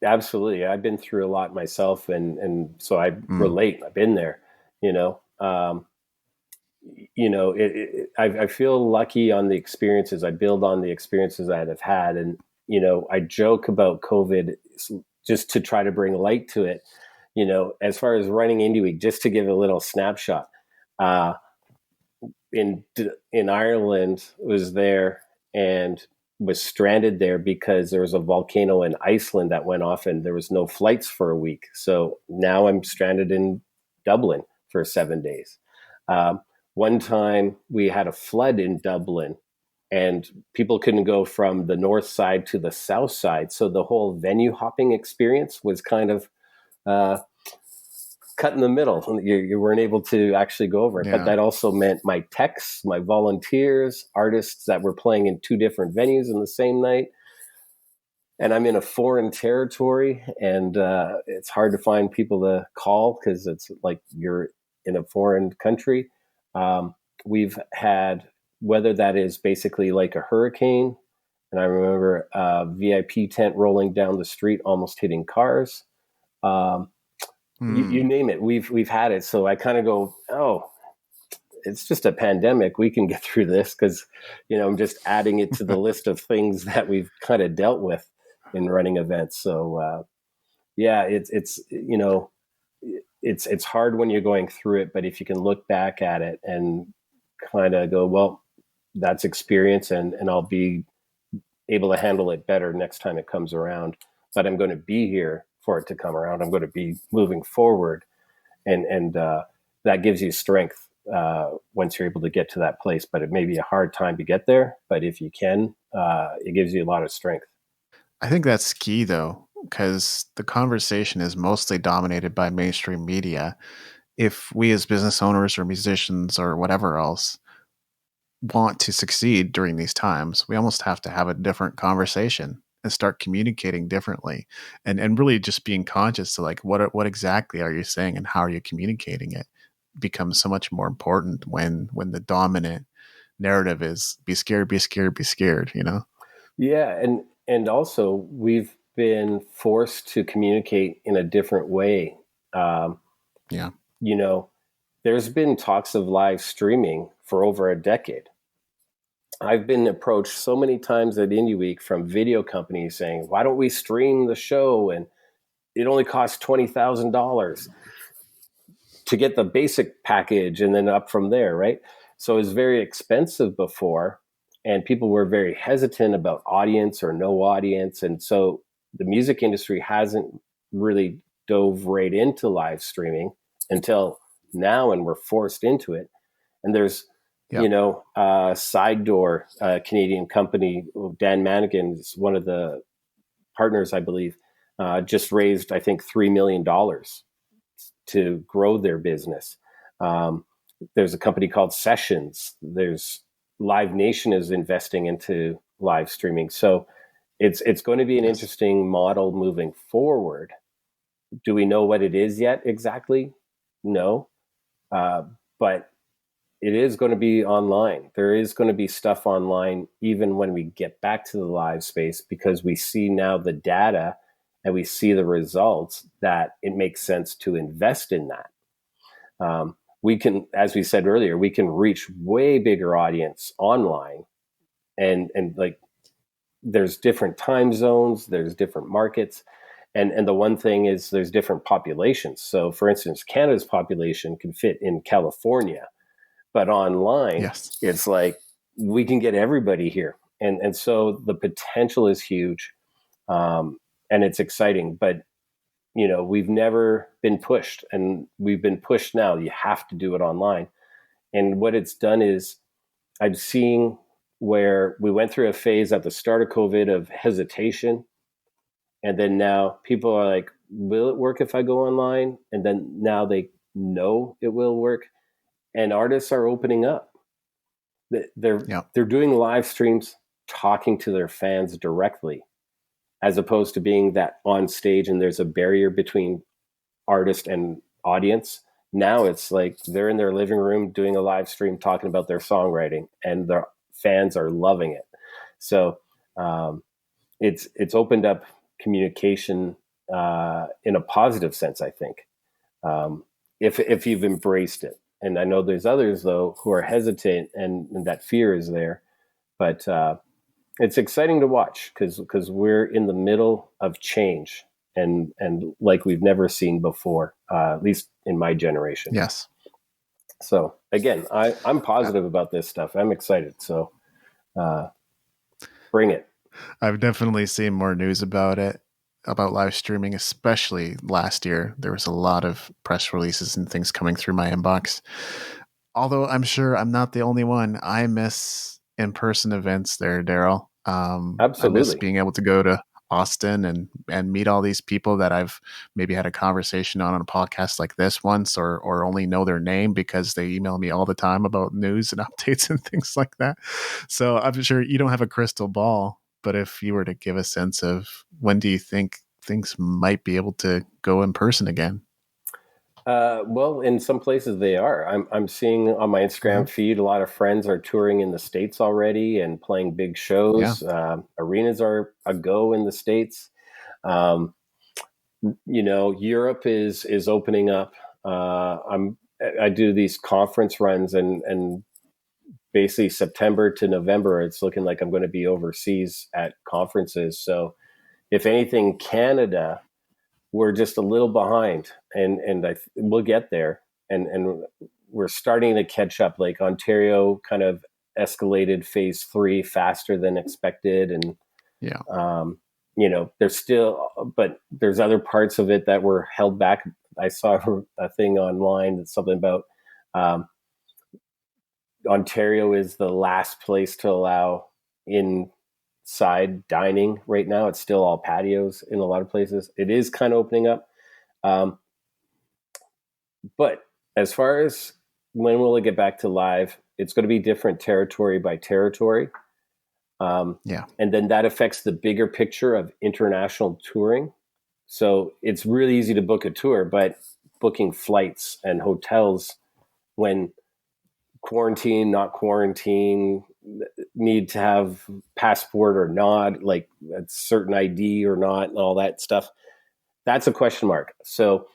Absolutely. I've been through a lot myself, and so I Mm. relate. I've been there, you know. I feel lucky on the experiences. I build on the experiences I have had. And, I joke about COVID just to try to bring light to it, as far as running Indie Week, just to give a little snapshot. Uh, in Ireland, was there and was stranded there because there was a volcano in Iceland that went off and there was no flights for a week. So now I'm stranded in Dublin for 7 days. Um, One time we had a flood in Dublin and people couldn't go from the north side to the south side. So the whole venue hopping experience was kind of uh, cut in the middle. You weren't able to actually go over it. But Yeah. that also meant my techs, my volunteers, artists that were playing in two different venues in the same night. And I'm in a foreign territory, and it's hard to find people to call because it's like you're in a foreign country. We've had weather that is basically like a hurricane. And I remember a VIP tent rolling down the street, almost hitting cars. Um, you Mm. name it, we've had it. So I kind of go, oh, it's just a pandemic. We can get through this because, I'm just adding it to the list of things that we've kind of dealt with in running events. So yeah, it's hard when you're going through it, but if you can look back at it and kind of go, well, that's experience, and I'll be able to handle it better next time it comes around. But I'm going to be here for it to come around. I'm going to be moving forward, and that gives you strength once you're able to get to that place. But it may be a hard time to get there. But if you can, it gives you a lot of strength. I think that's key though, because the conversation is mostly dominated by mainstream media. If we as business owners or musicians or whatever else want to succeed during these times, we almost have to have a different conversation and start communicating differently, and really just being conscious to like what exactly are you saying and how are you communicating it becomes so much more important when the dominant narrative is be scared, be scared, be scared, you know? Yeah, and also we've been forced to communicate in a different way. Um, Yeah. you know, there's been talks of live streaming for over a decade. I've been approached so many times at Indie Week from video companies saying, "Why don't we stream the show?" And it only costs $20,000 to get the basic package, and then up from there, right? So it was very expensive before, and people were very hesitant about audience or no audience, and so the music industry hasn't really dove right into live streaming until now, and we're forced into it. And there's Yeah. Side Door, a Canadian company. Dan Manigan is one of the partners, I believe, just raised, I think, $3 million to grow their business. There's a company called Sessions. There's Live Nation is investing into live streaming. So it's going to be an Yes. interesting model moving forward. Do we know what it is yet exactly? No, but it is going to be online. There is going to be stuff online even when we get back to the live space, because we see now the data and we see the results that it makes sense to invest in that. We can, as we said earlier, we can reach way bigger audience online, and like there's different time zones, there's different markets, and the one thing is there's different populations. So, for instance, Canada's population can fit in California, but online Yes. it's like we can get everybody here, and so the potential is huge, and it's exciting. But we've never been pushed, and we've been pushed now. You have to do it online. And what it's done is I'm seeing where we went through a phase at the start of COVID of hesitation, and then now people are like, will it work if I go online? And then now they know it will work, and artists are opening up. They're Yeah. they're doing live streams, talking to their fans directly, as opposed to being that on stage and there's a barrier between artist and audience. Now it's like they're in their living room doing a live stream talking about their songwriting, and their fans are loving it. So it's opened up communication in a positive sense, I think, if you've embraced it. And I know there's others though who are hesitant, and that fear is there, but it's exciting to watch because we're in the middle of change, and like we've never seen before, at least in my generation. Yes. So again, I'm positive about this stuff. I'm excited. So bring it. I've definitely seen more news about it, about live streaming, especially last year. There was a lot of press releases and things coming through my inbox. Although I'm sure I'm not the only one. I miss in-person events there, Darryl. I miss Absolutely. being able to go to Austin and meet all these people that I've maybe had a conversation on a podcast like this once, or only know their name because they email me all the time about news and updates and things like that. So I'm sure you don't have a crystal ball, but if you were to give a sense of when do you think things might be able to go in person again? Well, in some places they are. I'm seeing on my Instagram feed a lot of friends are touring in the States already and playing big shows. Yeah. Arenas are a go in the States. Europe is opening up. I do these conference runs, and basically September to November, it's looking like I'm going to be overseas at conferences. So if anything, Canada, we're just a little behind, and we'll get there, and we're starting to catch up. Like Ontario kind of escalated phase 3 faster than expected, and there's still, but there's other parts of it that were held back. I saw a thing online that's something about Ontario is the last place to allow inside dining right now. It's still all patios in a lot of places. It is kind of opening up. But as far as when will it get back to live, it's going to be different territory by territory. And then that affects the bigger picture of international touring. So it's really easy to book a tour, but booking flights and hotels when quarantine, not quarantine, need to have passport or not, like a certain ID or not, and all that stuff, that's a question mark. So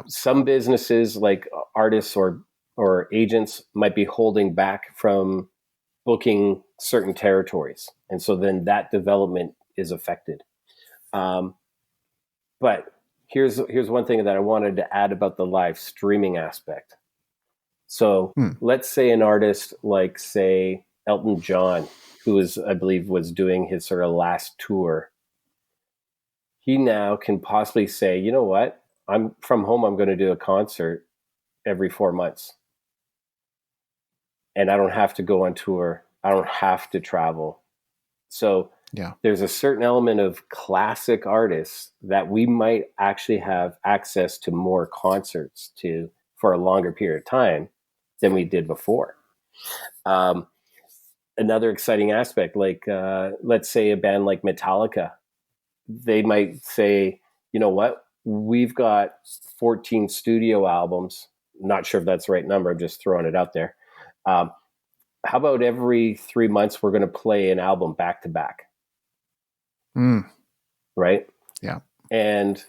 some businesses like artists or agents might be holding back from booking certain territories. And so then that development is affected. But here's one thing that I wanted to add about the live streaming aspect. So let's say an artist like, say, Elton John, who I believe was doing his sort of last tour. He now can possibly say, you know what? I'm from home. I'm going to do a concert every 4 months. And I don't have to go on tour. I don't have to travel. So there's a certain element of classic artists that we might actually have access to more concerts to for a longer period of time than we did before. Another exciting aspect, like let's say a band like Metallica, they might say, you know what, we've got 14 studio albums. Not sure if that's the right number. I'm just throwing it out there. How about every 3 months, we're going to play an album back to back? Right? Yeah. And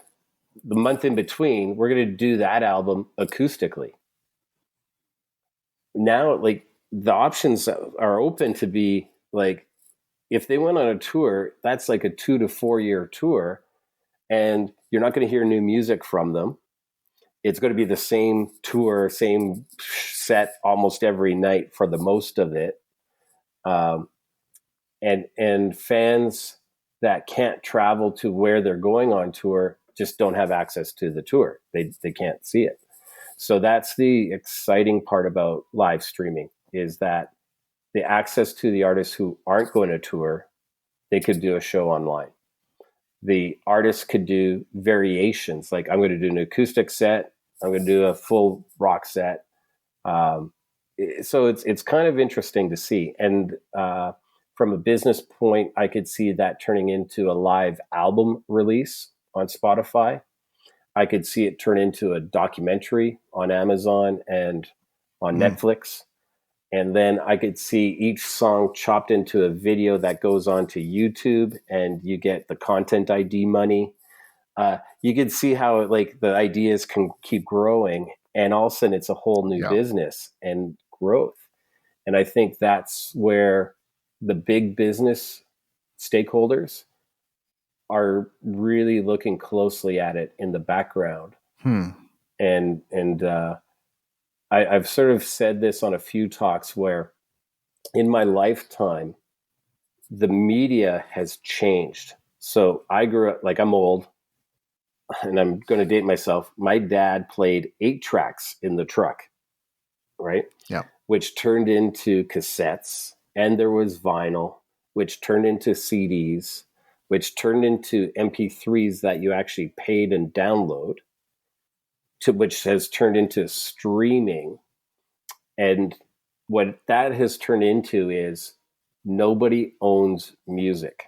the month in between, we're going to do that album acoustically. Now, like, the options are open to be like, if they went on a tour, that's like a 2 to 4 year tour, and you're not going to hear new music from them. It's going to be the same tour, same set almost every night for the most of it. And fans that can't travel to where they're going on tour just don't have access to the tour. They can't see it. So that's the exciting part about live streaming, is that the access to the artists who aren't going to tour, they could do a show online. The artists could do variations, like I'm going to do an acoustic set, I'm going to do a full rock set. So it's kind of interesting to see. And from a business point, I could see that turning into a live album release on Spotify. I could see it turn into a documentary on Amazon and on Netflix. And then I could see each song chopped into a video that goes on to YouTube, and you get the content ID money. You could see how like the ideas can keep growing, and all of a sudden it's a whole new business and growth. And I think that's where the big business stakeholders are really looking closely at it in the background. And I've sort of said this on a few talks where in my lifetime, the media has changed. So I grew up, like I'm old, and I'm going to date myself. My dad played 8 tracks in the truck, right? Yeah. Which turned into cassettes, and there was vinyl, which turned into CDs, which turned into MP3s that you actually paid and download, to which has turned into streaming. And what that has turned into is nobody owns music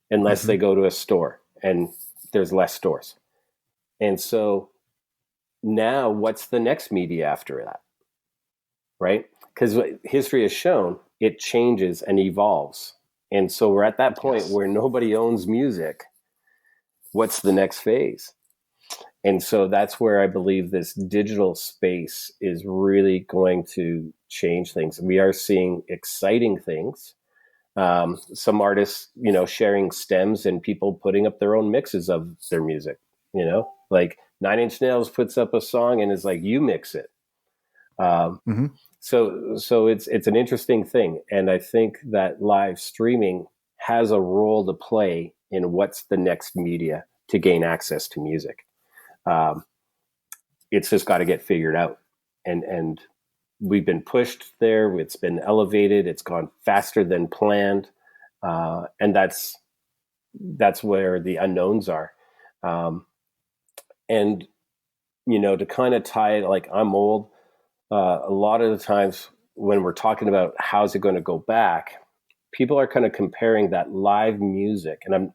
unless they go to a store, and there's less stores. And so now what's the next media after that? Right? Because history has shown it changes and evolves. And so we're at that point where nobody owns music. What's the next phase? And so that's where I believe this digital space is really going to change things. We are seeing exciting things. Some artists, sharing stems and people putting up their own mixes of their music, like 9 Inch Nails puts up a song and is like, you mix it. So it's an interesting thing. And I think that live streaming has a role to play in what's the next media to gain access to music. It's just got to get figured out. And we've been pushed there. It's been elevated. It's gone faster than planned. And that's where the unknowns are. And, to kind of tie it, like I'm old, a lot of the times when we're talking about how's it going to go back, people are kind of comparing that live music, and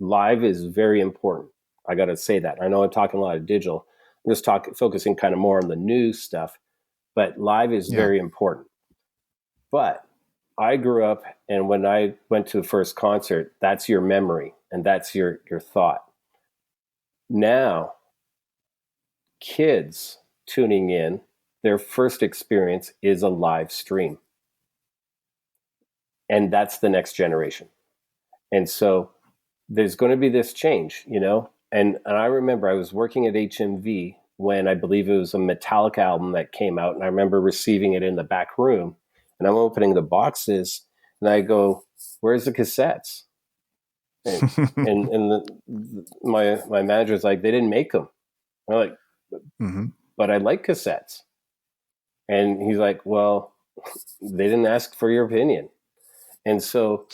live is very important. I got to say that. I know I'm talking a lot of digital. I'm just focusing kind of more on the new stuff, but live is very important. But I grew up, and when I went to the first concert, that's your memory and that's your thought. Now, kids tuning in, their first experience is a live stream. And that's the next generation. And so there's going to be this change, And I remember I was working at HMV when I believe it was a Metallica album that came out. And I remember receiving it in the back room. And I'm opening the boxes and I go, where's the cassettes? And my manager's like, they didn't make them. I'm like, but I like cassettes. And he's like, well, they didn't ask for your opinion. And so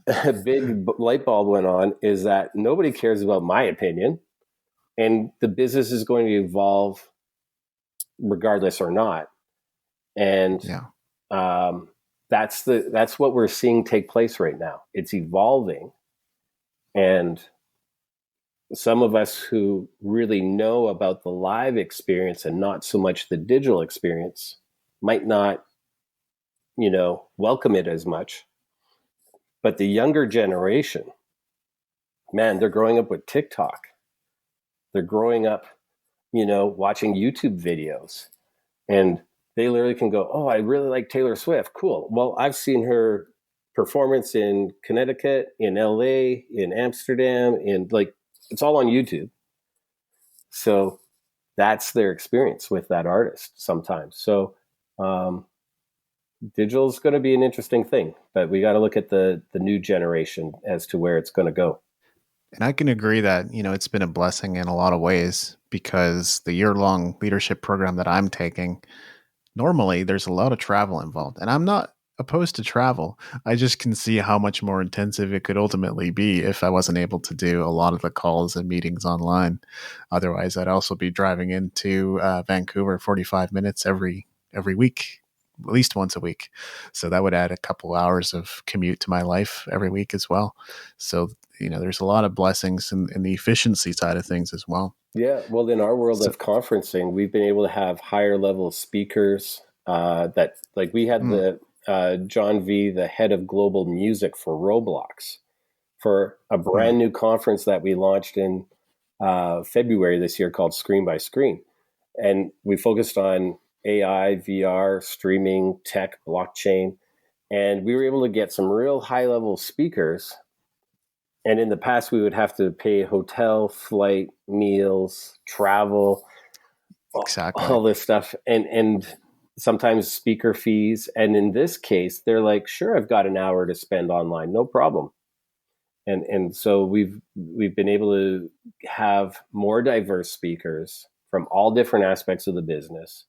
a big light bulb went on, is that nobody cares about my opinion, and the business is going to evolve regardless or not. And that's what we're seeing take place right now. It's evolving. And some of us who really know about the live experience and not so much the digital experience might not, welcome it as much. But the younger generation, man, they're growing up with TikTok. They're growing up, watching YouTube videos. And they literally can go, oh, I really like Taylor Swift. Cool. Well, I've seen her performance in Connecticut, in LA, in Amsterdam, it's all on YouTube. So that's their experience with that artist sometimes. So digital is going to be an interesting thing, but we got to look at the new generation as to where it's going to go. And I can agree that, it's been a blessing in a lot of ways, because the year-long leadership program that I'm taking, normally there's a lot of travel involved, and I'm not opposed to travel. I just can see how much more intensive it could ultimately be if I wasn't able to do a lot of the calls and meetings online. Otherwise, I'd also be driving into Vancouver 45 minutes every week, at least once a week. So that would add a couple hours of commute to my life every week as well. So there's a lot of blessings in the efficiency side of things as well. Yeah, well, in our world of conferencing, we've been able to have higher level speakers that, like, we had the John V, the head of global music for Roblox, for a brand new conference that we launched in February this year called Screen by Screen. And we focused on AI, VR, streaming, tech, blockchain. And we were able to get some real high level speakers. And in the past, we would have to pay hotel, flight, meals, travel, Exactly. all this stuff, and sometimes speaker fees. And in this case, they're like, sure, I've got an hour to spend online, no problem. And so we've been able to have more diverse speakers from all different aspects of the business,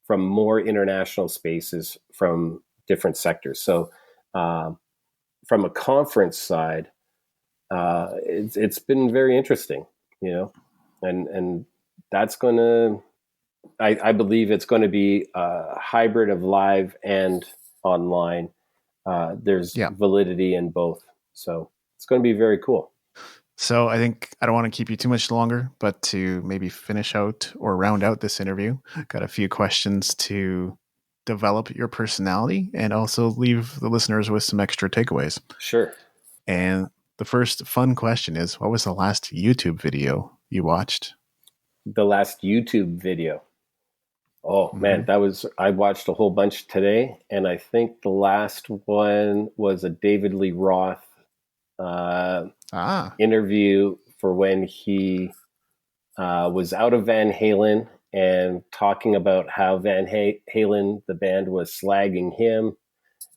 from more international spaces, from different sectors. So from a conference side, it's been very interesting, and that's going to, I believe it's going to be a hybrid of live and online. There's validity in both. So it's going to be very cool. So I think I don't want to keep you too much longer, but to maybe finish out or round out this interview, got a few questions to develop your personality and also leave the listeners with some extra takeaways. Sure. And the first fun question is, what was the last YouTube video you watched? The last YouTube video. Oh, man, I watched a whole bunch today. And I think the last one was a David Lee Roth interview for when he was out of Van Halen and talking about how Van Halen, the band, was slagging him.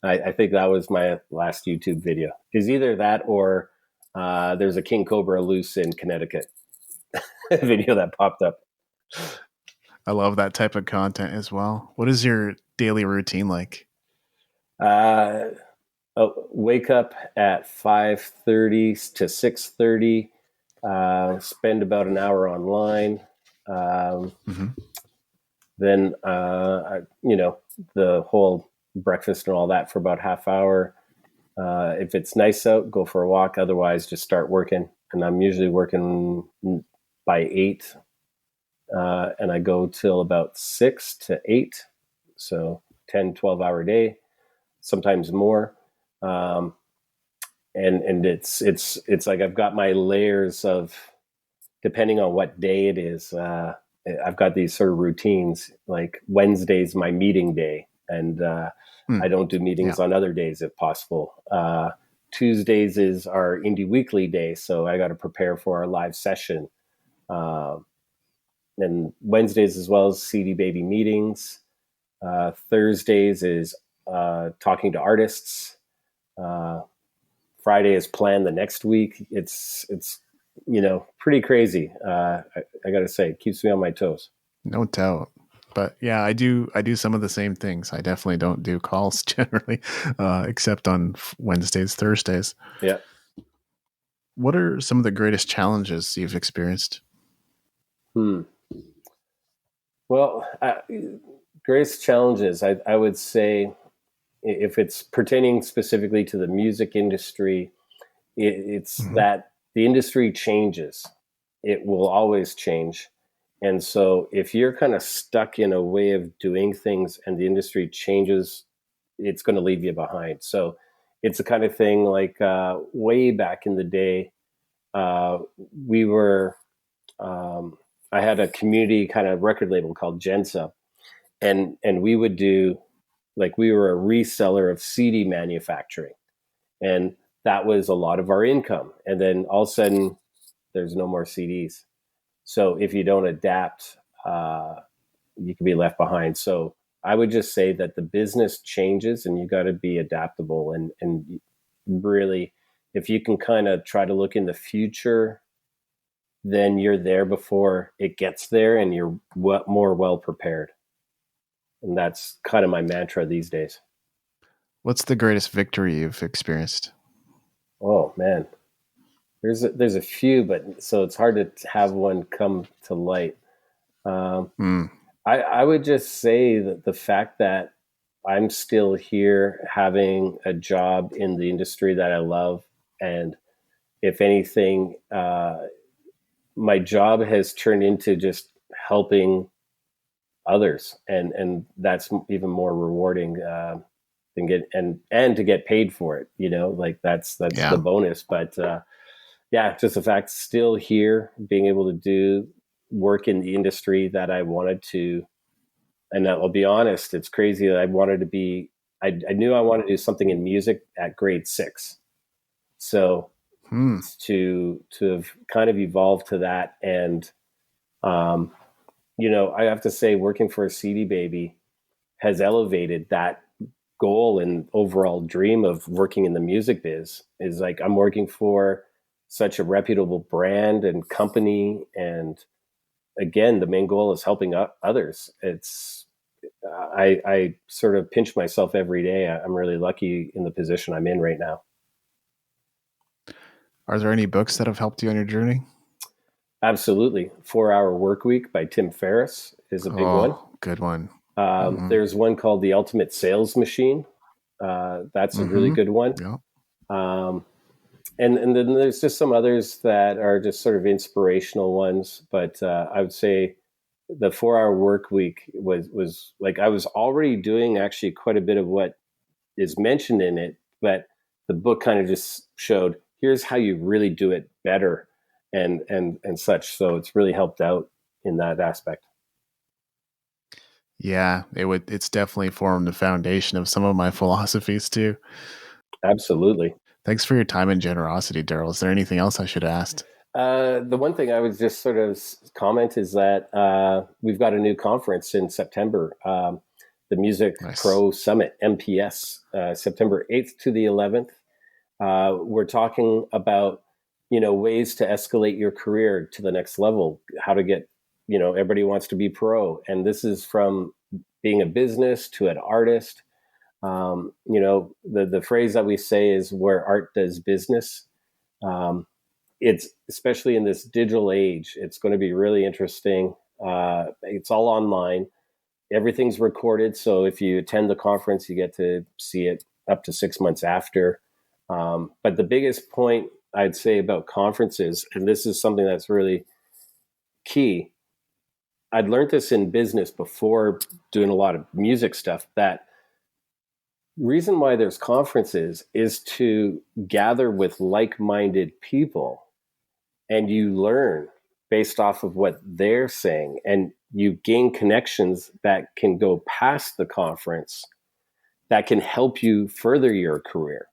I think that was my last YouTube video. Is either that or there's a King Cobra loose in Connecticut video that popped up. I love that type of content as well. What is your daily routine like? Wake up at 5:30 to 6:30. Spend about an hour online. Then, the whole breakfast and all that for about half hour. If it's nice out, go for a walk. Otherwise, just start working. And I'm usually working by 8. And I go till about 6 to 8. So 10, 12-hour day, sometimes more. And it's like I've got my layers of, depending on what day it is, I've got these sort of routines. Like Wednesday's my meeting day, and I don't do meetings on other days if possible. Tuesdays is our Indie Weekly day, so I got to prepare for our live session. And Wednesdays as well as CD Baby meetings. Thursdays is talking to artists. Friday is plan the next week. It's pretty crazy. I got to say, it keeps me on my toes. No doubt. But yeah, I do some of the same things. I definitely don't do calls generally, except on Wednesdays, Thursdays. Yeah. What are some of the greatest challenges you've experienced? Well, greatest challenges, I would say, if it's pertaining specifically to the music industry, it's that the industry changes. It will always change. And so if you're kind of stuck in a way of doing things and the industry changes, it's going to leave you behind. So it's the kind of thing like way back in the day, I had a community kind of record label called Gensa. And we would do, like, we were a reseller of CD manufacturing. And that was a lot of our income. And then all of a sudden, there's no more CDs. So if you don't adapt, you can be left behind. So I would just say that the business changes and you got to be adaptable. And really, if you can kind of try to look in the future, then you're there before it gets there and you're more well prepared. And that's kind of my mantra these days. What's the greatest victory you've experienced? Oh, man. There's a few, but so it's hard to have one come to light. I would just say that the fact that I'm still here having a job in the industry that I love and if anything, my job has turned into just helping others, and that's even more rewarding than to get paid for it. Like that's the bonus. But just the fact still here, being able to do work in the industry that I wanted to. And I'll be honest, it's crazy that I wanted to be. I knew I wanted to do something in music at grade 6. So to have kind of evolved to that, and I have to say, working for a CD Baby has elevated that goal and overall dream of working in the music biz. Is like I'm working for such a reputable brand and company, and again, the main goal is helping others. I sort of pinch myself every day. I'm really lucky in the position I'm in right now. Are there any books that have helped you on your journey? Absolutely. 4-Hour Workweek by Tim Ferriss is a big one. Good one. There's one called The Ultimate Sales Machine. That's a really good one. Yeah. And then there's just some others that are just sort of inspirational ones. But I would say the 4-Hour Workweek was like, I was already doing actually quite a bit of what is mentioned in it, but the book kind of just showed, here's how you really do it better and such. So it's really helped out in that aspect. Yeah, it's definitely formed the foundation of some of my philosophies too. Absolutely. Thanks for your time and generosity, Darryl. Is there anything else I should have asked? The one thing I would just sort of comment is that we've got a new conference in September, the Music Pro Summit, MPS, September 8th to the 11th. We're talking about, ways to escalate your career to the next level, how to get, everybody wants to be pro. And this is from being a business to an artist. The phrase that we say is where art does business. It's especially in this digital age, it's going to be really interesting. It's all online. Everything's recorded. So if you attend the conference, you get to see it up to 6 months after. But the biggest point I'd say about conferences, and this is something that's really key, I'd learned this in business before doing a lot of music stuff, that reason why there's conferences is to gather with like-minded people, and you learn based off of what they're saying, and you gain connections that can go past the conference that can help you further your career.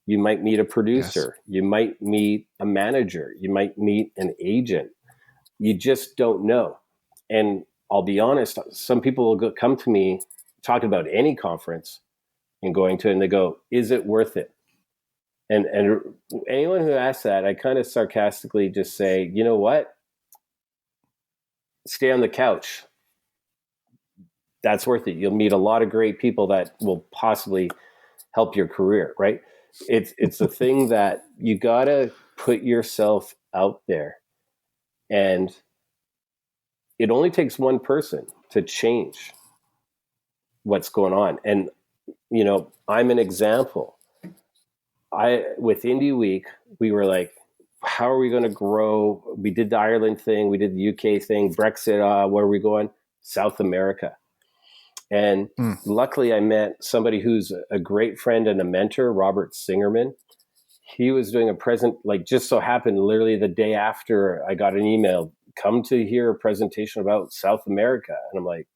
You might meet a producer, you might meet a manager, you might meet an agent. You just don't know. And I'll be honest, some people will come to me talking about any conference and going to it, and they go, is it worth it? And anyone who asks that, I kind of sarcastically just say, you know what? Stay on the couch. That's worth it. You'll meet a lot of great people that will possibly help your career, right? It's a thing that you gotta put yourself out there, and it only takes one person to change what's going on. And I'm an example. With Indie Week, we were like, how are we going to grow? We did the Ireland thing, we did the UK thing, Brexit. Where are we going? South America. And luckily, I met somebody who's a great friend and a mentor, Robert Singerman. He was doing a just so happened, literally the day after, I got an email, come to hear a presentation about South America. And I'm like,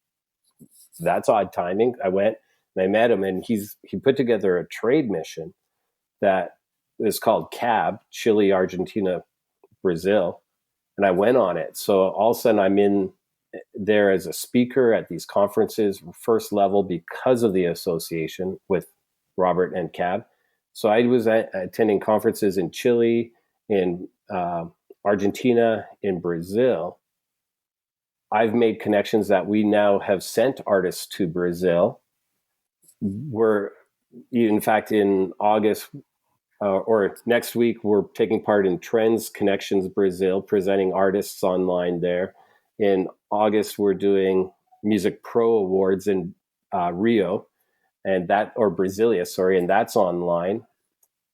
that's odd timing. I went and I met him, and he put together a trade mission that is called CAB, Chile, Argentina, Brazil. And I went on it. So all of a sudden I'm in there as a speaker at these conferences, first level, because of the association with Robert and CAB. So I was attending conferences in Chile, in Argentina, in Brazil. I've made connections that we now have sent artists to Brazil. We're, in fact, in August or next week, we're taking part in Trends Connections Brazil, presenting artists online there. In August, we're doing Music Pro Awards in Rio, or Brasilia, sorry, and that's online.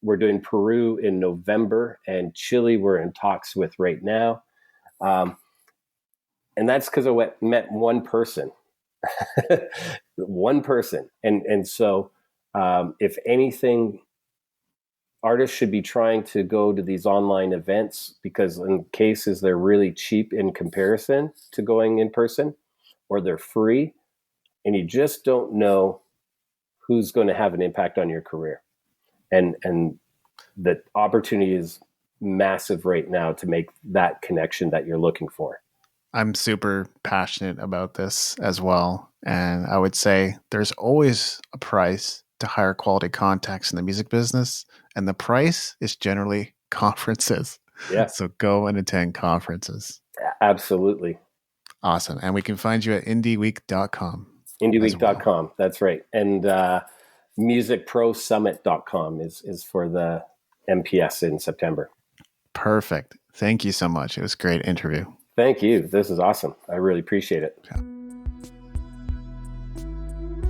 We're doing Peru in November, and Chile we're in talks with right now. And that's because I met one person. One person. And so if anything, artists should be trying to go to these online events, because in cases they're really cheap in comparison to going in person, or they're free, and you just don't know who's going to have an impact on your career. And the opportunity is massive right now to make that connection that you're looking for. I'm super passionate about this as well. And I would say there's always a price to hire quality contacts in the music business. And the price is generally conferences. Yeah. So go and attend conferences. Absolutely. Awesome. And we can find you at indieweek.com. Indieweek.com. Well. That's right. And musicprosummit.com is for the MPS in September. Perfect. Thank you so much. It was a great interview. Thank you. This is awesome. I really appreciate it. Yeah.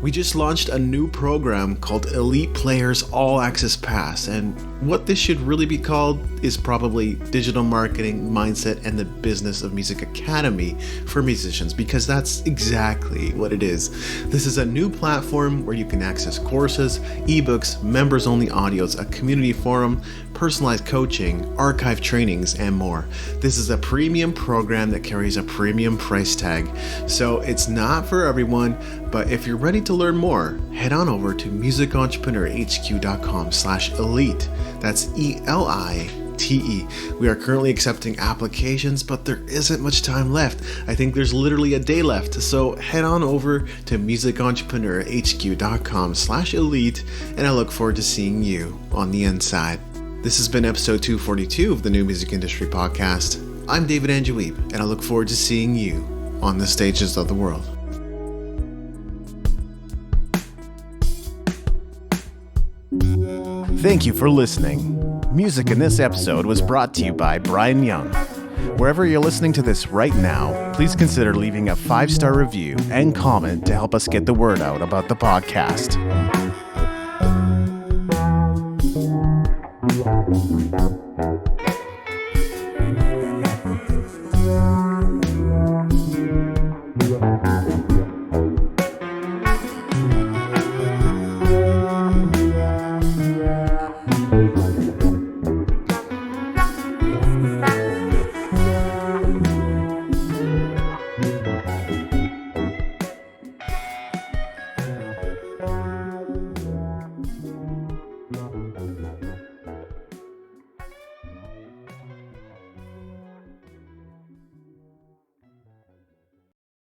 We just launched a new program called Elite Players All Access Pass, and what this should really be called is probably Digital Marketing, Mindset, and the Business of Music Academy for musicians, because that's exactly what it is. This is a new platform where you can access courses, ebooks, members-only audios, a community forum, personalized coaching, archive trainings, and more. This is a premium program that carries a premium price tag, so it's not for everyone, but if you're ready to learn more, head on over to musicentrepreneur.hq.com/elite. That's ELITE. We are currently accepting applications, but there isn't much time left. I think there's literally a day left. So head on over to musicentrepreneur.hq.com/elite, and I look forward to seeing you on the inside. This has been episode 242 of the New Music Industry Podcast. I'm David Andrew Wiebe, and I look forward to seeing you on the stages of the world. Thank you for listening. Music in this episode was brought to you by Brian Young. Wherever you're listening to this right now, please consider leaving a 5-star review and comment to help us get the word out about the podcast.